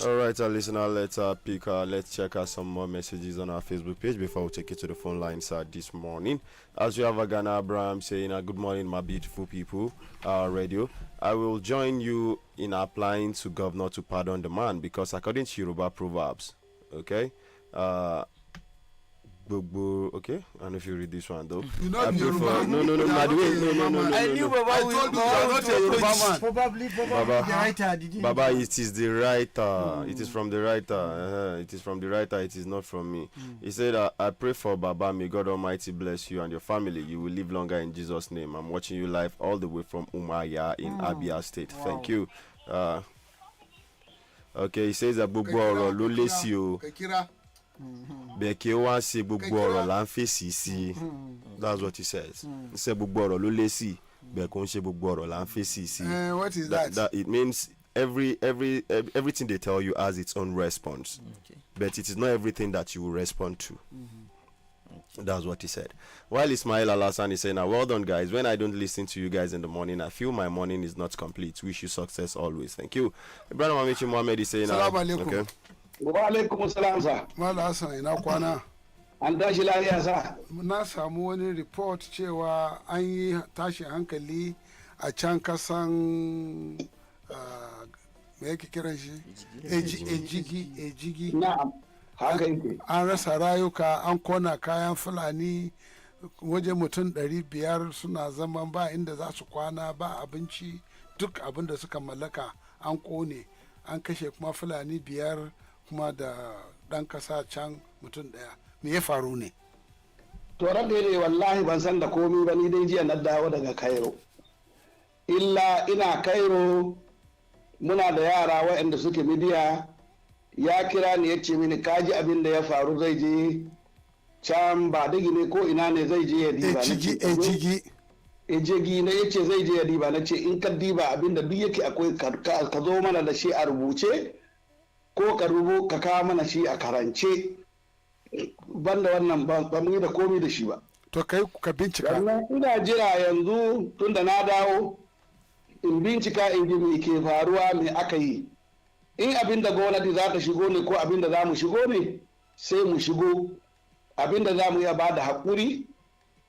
All right, our listener, let's check out some more messages on our Facebook page before we take it to the phone lines this morning. As we have Agana Abraham saying, good morning, my beautiful people, radio. I will join you in applying to governor to pardon the man because according to Yoruba proverbs, okay, Okay, I don't know if you read this one though. You know I the prefer Yoruba. no. I knew Baba I told you you are not a Yoruba man. Probably the writer. Did you? Baba, it is the writer. It is from the writer. It is from the writer. It is not from me. He said, I pray for Baba. May God Almighty bless you and your family. You will live longer in Jesus' name. I'm watching you live all the way from Umaya in Abia State. Thank you. Okay, he says that gbogbo ọ̀rọ̀ ló lé sí o. Bẹ́ẹ̀ kí ó wá sí gbogbo ọ̀rọ̀ là ń fèsì sí. That's what he says. He said gbogbo ọ̀rọ̀ ló lé sí. Bẹ́ẹ̀ kó ń ṣe gbogbo ọ̀rọ̀ là ń fèsì sí. What is that? It means everything they tell you has its own response. But it is not everything that you will respond to. That's what he said. While Ismail Alasan is saying, well done, guys. When I don't listen to you guys in the morning, I feel my morning is not complete. Wish you success always. Thank you. Ibrahim Amichi Mohammed is saying, Salam alaikum. Okay. Wa alaikum salam sa. Mala Hassan ina kwana. An tashi lafiya sa. Na samu wani report cewa an yi tashin hankali a can kasan me yake kiran shi? Ejigi. Na'am. Haka yake. An rasa rayuka, an kona kayan Fulani, waje mutum 500 suna zaman ba inda za su kwana, ba abinci, duk abin da suka mallaka an kone, an kashe kuma Fulani 5 kuma da ɗan kasa can mutum 1. Me ya faru ne? To ranka ne wallahi ban san da komi ba, ni dai jiya na dawo daga Cairo. Illa ina Cairo muna da yara waɗanda suke midiya, ya kira ni ya ce mini kaji abin da ya faru, zai je can Badeggi ne ko ina ne zai je ya diba. Ejigi ne ya ce zai je ya diba, na ce in ka diba abin da duk yake akwai ka zo mana da shi a rubuce ko ka kawo mana shi a karance, banda wannan ba mu yi da komi da shi ba. To kai ka bincika. Ina jira yanzu tunda na dawo in bincika in ji me ke faruwa, me aka yi. In abin da gwamnati za ta shigo ne ko abin da za mu shigo ne, sai mu shigo. Abin da za mu iya ba da haƙuri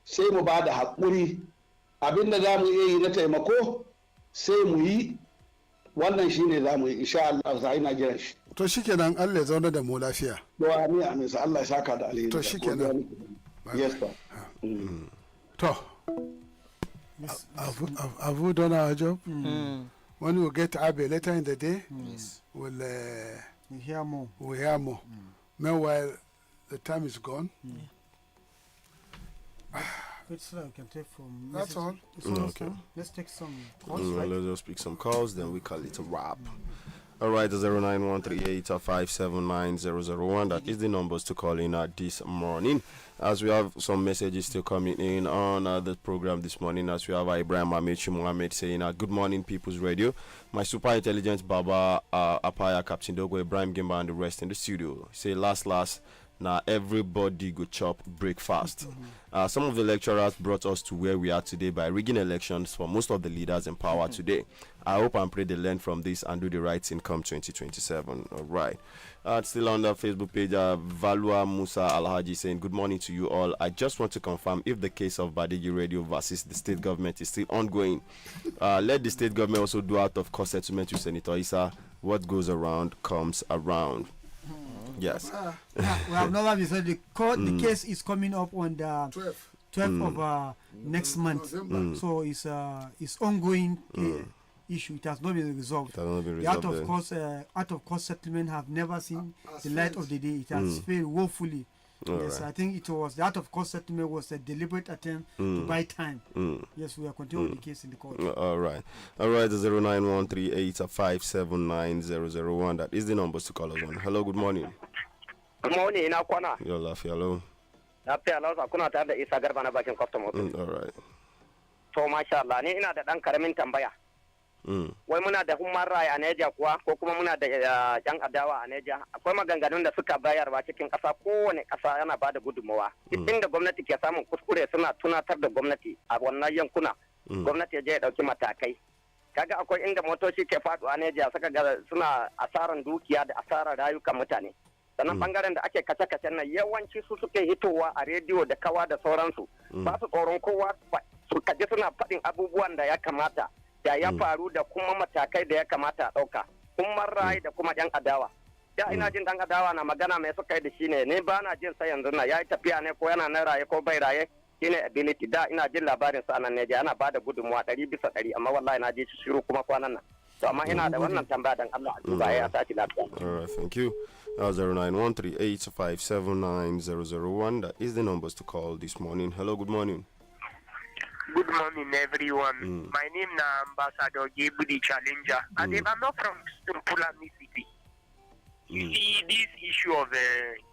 sai mu ba da haƙuri. Abin da za mu iya yi na taimako sai mu yi. Wannan shi ne za mu yi, insha Allah, za ina jiran shi. To shi kenan, Allah ya zauna da mu lafiya. To amin amin, sa Allah ya saka da alheri. To shi kenan. Yes sir. To have we done our job? When we get Abe later in the day, we'll hear more. We'll hear more. Meanwhile, the time is gone. Good stuff we can take from. That's all. Okay. Let's take some calls. Right? Let's just pick some calls, then we call it a wrap. All right, 09138579001. That is the numbers to call in this morning. As we have some messages still coming in on the program this morning, as we have Ibrahim Amichi Mohammed saying, good morning, People's Radio. My super intelligent Baba Apaya, Captain Dogo, Ibrahim Gimba, and the rest in the studio. Say, last, now everybody go chop breakfast. Some of the lecturers brought us to where we are today by rigging elections for most of the leaders in power today. I hope and pray they learn from this and do the right thing come 2027. All right. Still on the Facebook page, Valua Musa Alhaji saying, good morning to you all. I just want to confirm if the case of Badeggi Radio versus the state government is still ongoing. Let the state government also do out of court settlement with Senator Issa. What goes around comes around. Yes. We have never been said the court. The case is coming up on the 12th of next month. So it's ongoing issue. It has not been resolved. The out of court settlement have never seen the light of the day. It has failed woefully. Yes, right. I think it was the out of court settlement was a deliberate attempt to buy time. Yes, we are continuing the case in the court. All right. 09138579001. That is the numbers to call us on. Hello, good morning. Good morning, ina kwana. Yo, lafiya hello. Lafiya lausa kuna tare da Isa Garba na bakin customer. All right. To masha Allah, ni ina da dan karamin tambaya. Wai muna da human right a Neja kuwa ko kuma muna da yan adawa a Neja. Akwai maganganun da suka bayarwa cikin kasa, kowane kasa yana ba da gudunmawa. Inda gwamnati ke samun kuskure suna tunatar da gwamnati a wannan yankuna. Gwamnati ya je ya dauki matakai. Kaga akwai inda motoci ke faɗuwa a Neja suka ga suna asaran dukiya da asaran rayukan mutane. Sannan bangaren da ake kace-kacen nan yawanci su suke hitowa a rediyo da kawa da sauransu. Ba su tsoron kowa su kaji suna faɗin abubuwan da ya kamata. Da ya faru da kuma matakai da ya kamata a ɗauka, kuma rai da kuma yan adawa. da ina jin dan adawa na magana mai suka yi da shi ne ni ba na jin sai yanzu na yayi tafiya ne ko yana nan raye ko bai raye shine ability da ina jin labarin sa nan ne da ana bada gudunmuwa 100% amma wallahi na je shi shiru kuma kwanan nan to amma ina da wannan tambaya dan Allah a duba ya saki lafiya. All right, thank you. 0913857901. That is the numbers to call this morning. Hello, good morning. Good morning, everyone. My name is Ambassador Gabu the Challenger, and if I'm not from Fulani City, you see this issue of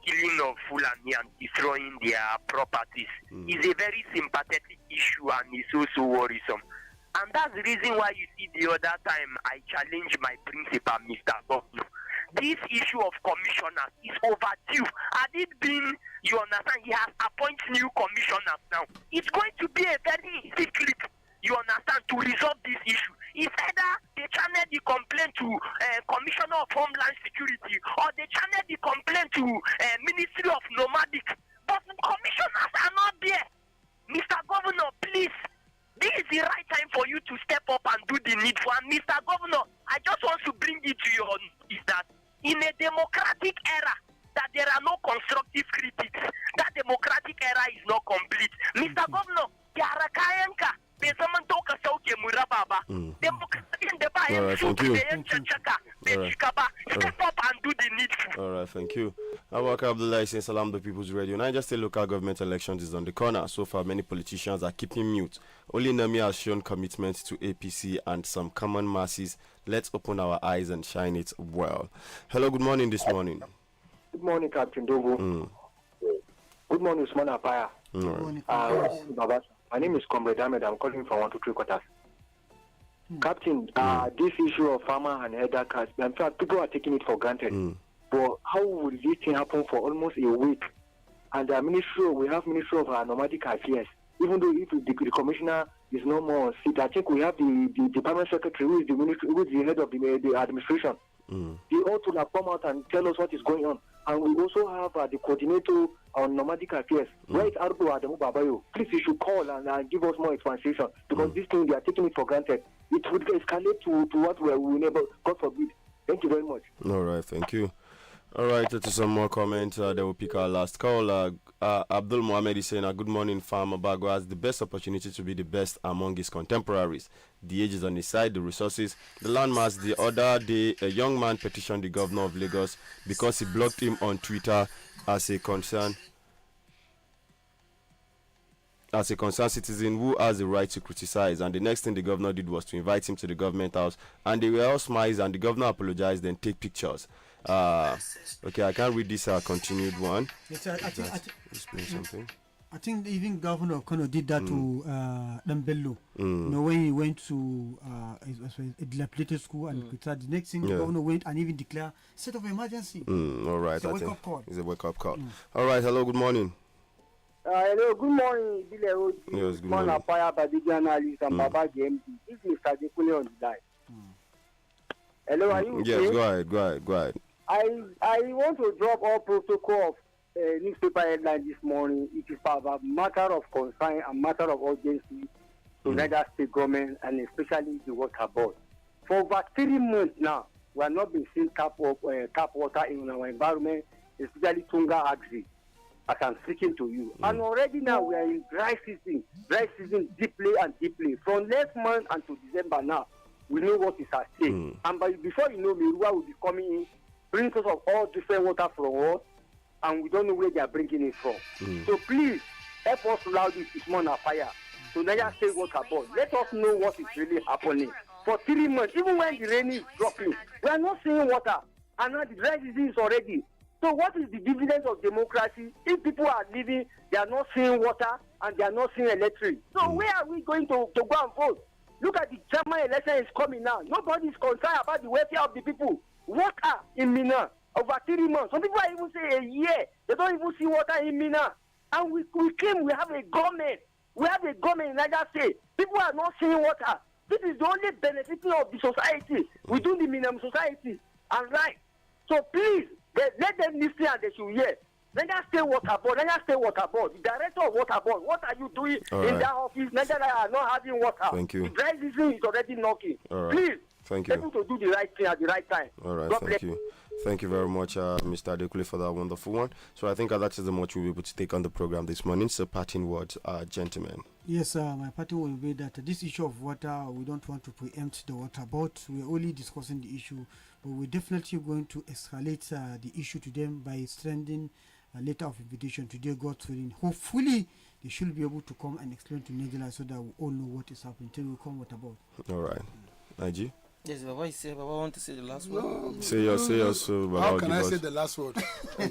killing of Fulani and destroying their properties is a very sympathetic issue and is also worrisome. And that's the reason why you see the other time I challenged my principal, Mr. Governor. This issue of commissioners is overdue. Had it been, you understand, he has appointed new commissioners now. It's going to be a very easy clip, you understand, to resolve this issue. It's either they channel the complaint to Commissioner of Homeland Security or they channel the complaint to Ministry of Nomadic. But commissioners are not there. Mr. Governor, please. This is the right time for you to step up and do the needful. And Mr. Governor, I just want to bring it to your notice that in a democratic era, that there are no constructive critics. That democratic era is not complete. Mr. Governor, Yarakayanka, Bezamantoka Sauke Murababa. Democratic in the All right, thank you. Step up and do the needful. All right, thank you. Abubakar Abdullah saying Salam the People's Radio. Niger State local government elections is on the corner. So far, many politicians are keeping mute. Only Nami has shown commitment to APC and some common masses. Let's open our eyes and shine it well. Hello, good morning this morning. Good morning, Captain Dogo. Good morning, Usman Apaya. My name is Comrade Ahmed. I'm calling from 123 quarters. Captain, this issue of farmer and header cards, in fact, people are taking it for granted. But how will this thing happen for almost a week? And we have Ministry of Nomadic Affairs. Even though if the commissioner is no more on seat, I think we have the department secretary who is the ministry, who is the head of the administration. They ought to have come out and tell us what is going on. And we also have the coordinator on nomadic affairs. Where is Ardo Adamu Babayo? Please, you should call and give us more explanation because this thing, they are taking it for granted. It would escalate to what we will never, God forbid. Thank you very much. All right, thank you. All right, to some more comments. They will pick our last call. Abdul Mohammed is saying, good morning, Farmer Bago has the best opportunity to be the best among his contemporaries. The age is on his side, the resources, the landmass. The other day, a young man petitioned the governor of Lagos because he blocked him on Twitter as a concerned citizen who has the right to criticize. And the next thing the governor did was to invite him to the government house. And they were all smiles and the governor apologized, then take pictures. Okay, I can't read this continued one. Yes, something. I think even Governor Kono did that to Dambello. You know, when he went to a dilapidated school and the next thing the governor went and even declared state of emergency. All right, it's a wake-up call. It's a wake-up call. All right, hello, good morning. Hello, good morning, Billy. Yes, good morning. Badeggi analyst and Baba GMD. This is Mr. Dekule on the line. Hello, are you? Yes, go ahead. I want to drop all protocol of newspaper headline this morning. It is a matter of concern and matter of urgency to Niger State government and especially the water board. For over 3 months now, we have not been seeing tap water in our environment, especially Tunga Agri, as I'm speaking to you. And already now we are in dry season deeply. From next month until December now, we know what is at stake. And before you know, Miruwa will be coming in, bringing us of all different water from us, and we don't know where they are bringing it from. So please, help us allow this Usman Fire to Niger State Water Board. Let us know what is really happening. For 3 months, even when the rain is dropping, we are not seeing water, and now the dry season is already. So what is the dividend of democracy if people are living, they are not seeing water, and they are not seeing electric? So where are we going to go and vote? Look at the German election is coming now. Nobody is concerned about the welfare of the people. Water in Mina over 3 months. Some people are even saying a year. They don't even see water in Mina. And we claim we have a government. We have a government in Niger State. People are not seeing water. This is the only benefiting of the society. We do the minimum society. And right. So please, let them listen and they should hear. Niger State Water Board, the director of Water Board, what are you doing in that office? Niger are not having water. Thank you. The dry season is already knocking. All right. Please, thank you. able to do the right thing at the right time. All right, God thank bless you. Thank you very much, Mr. Adekule, for that wonderful one. So I think that is the much we'll be able to take on the program this morning. So parting words, gentlemen. Yes, my parting will be that this issue of water, we don't want to preempt the water, but we're only discussing the issue. But we're definitely going to escalate the issue to them by sending a letter of invitation today, God willing. Hopefully, they should be able to come and explain to Nigeria so that we all know what is happening. Till we come, what about? All right. Naji? Yes, Baba, Baba want to say the last word. No, say yours. How can I say the last word?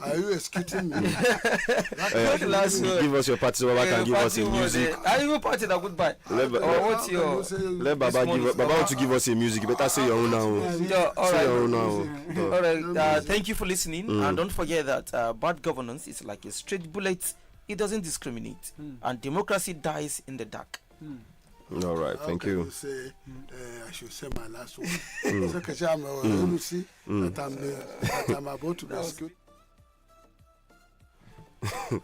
Are you executing me? The last word. Give us your party, Baba can give us a music. Are you party that goodbye? What's your? Let Baba want to give us a music. You better say your own now. All right. Thank you for listening, and don't forget that bad governance is like a straight bullet. It doesn't discriminate, and democracy dies in the dark. All right, thank you. I should say my last word. I'm about to rescue. What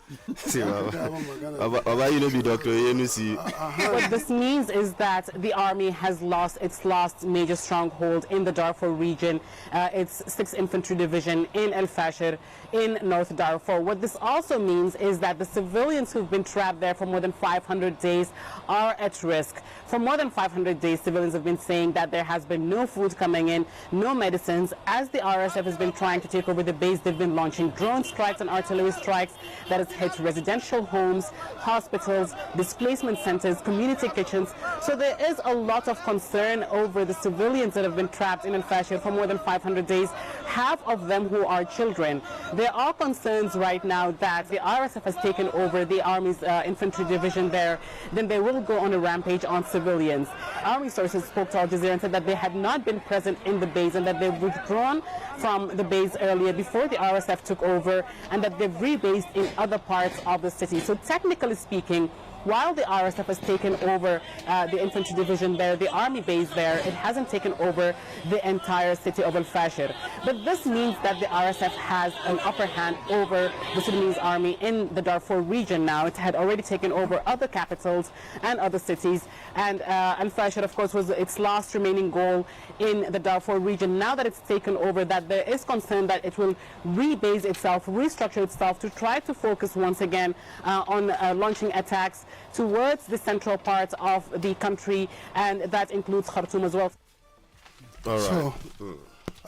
this means is that the army has lost its last major stronghold in the Darfur region, its 6th Infantry Division in El Fasher in North Darfur. What this also means is that the civilians who've been trapped there for more than 500 days are at risk. For more than 500 days, civilians have been saying that there has been no food coming in, no medicines. As the RSF has been trying to take over the base, they've been launching drone strikes and artillery strikes that has hit residential homes, hospitals, displacement centers, community kitchens. So there is a lot of concern over the civilians that have been trapped in El Fasher for more than 500 days, half of them who are children. There are concerns right now that the RSF has taken over the Army's infantry division there, then they will go on a rampage on civilians. Army sources spoke to Al Jazeera and said that they had not been present in the base and that they've withdrawn from the base earlier before the RSF took over, and that they've rebased in other parts of the city. So technically speaking, while the RSF has taken over the infantry division there, the army base there, it hasn't taken over the entire city of El Fasher. But this means that the RSF has an upper hand over the Sudanese army in the Darfur region now. It had already taken over other capitals and other cities. And El Fasher, of course, was its last remaining goal in the Darfur region. Now that it's taken over, that there is concern that it will rebase itself, restructure itself to try to focus once again on launching attacks towards the central part of the country, and that includes Khartoum as well. All right. So,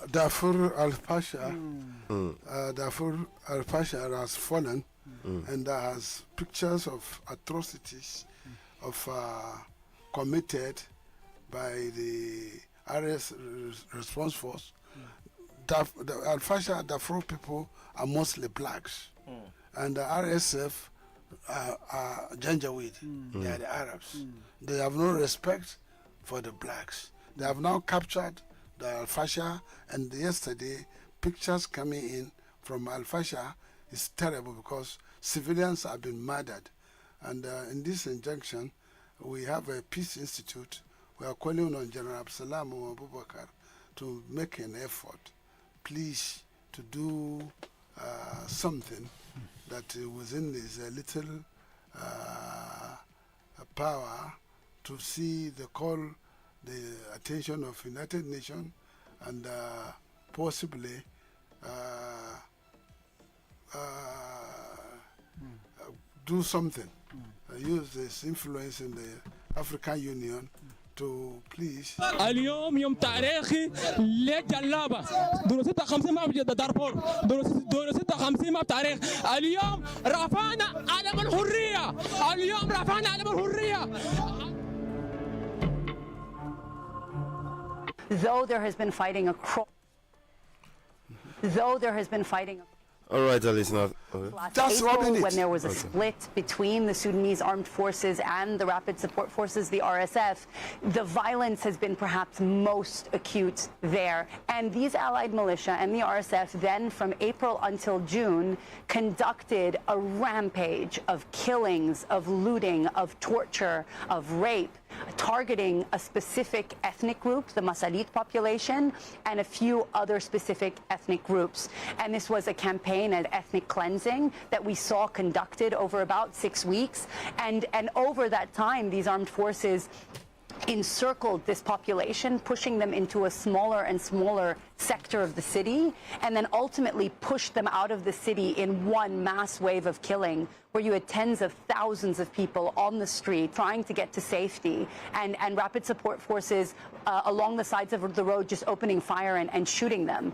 Darfur al-Fasher has fallen, and there has pictures of atrocities committed by the RS response force. Al-Fasher Darfur people are mostly blacks, and the RSF are Janjaweed. They are the Arabs. They have no respect for the blacks. They have now captured the Al-Fasher, and yesterday pictures coming in from Al-Fasher is terrible because civilians have been murdered. And in this injunction, we have a peace institute. We are calling on General Absalam Abubakar to make an effort, please, to do something that within his little power to see the attention of United Nations and possibly do something, use this influence in the African Union to please. اليوم يوم تاريخي لجلابة دور 56 ما بجد دارفور دور 56 ما بتاريخ اليوم رفعنا علم الحرية اليوم رفعنا علم الحرية. Though there has been fighting All right, listener. Just April, when there was a split between the Sudanese armed forces and the Rapid Support Forces, the RSF, the violence has been perhaps most acute there. And these allied militia and the RSF then, from April until June, conducted a rampage of killings, of looting, of torture, of rape, targeting a specific ethnic group, the Masalit population, and a few other specific ethnic groups. And this was a campaign of ethnic cleansing that we saw conducted over about 6 weeks. And over that time, these armed forces encircled this population, pushing them into a smaller and smaller sector of the city, and then ultimately pushed them out of the city in one mass wave of killing, where you had tens of thousands of people on the street trying to get to safety, and rapid support forces along the sides of the road just opening fire and shooting them.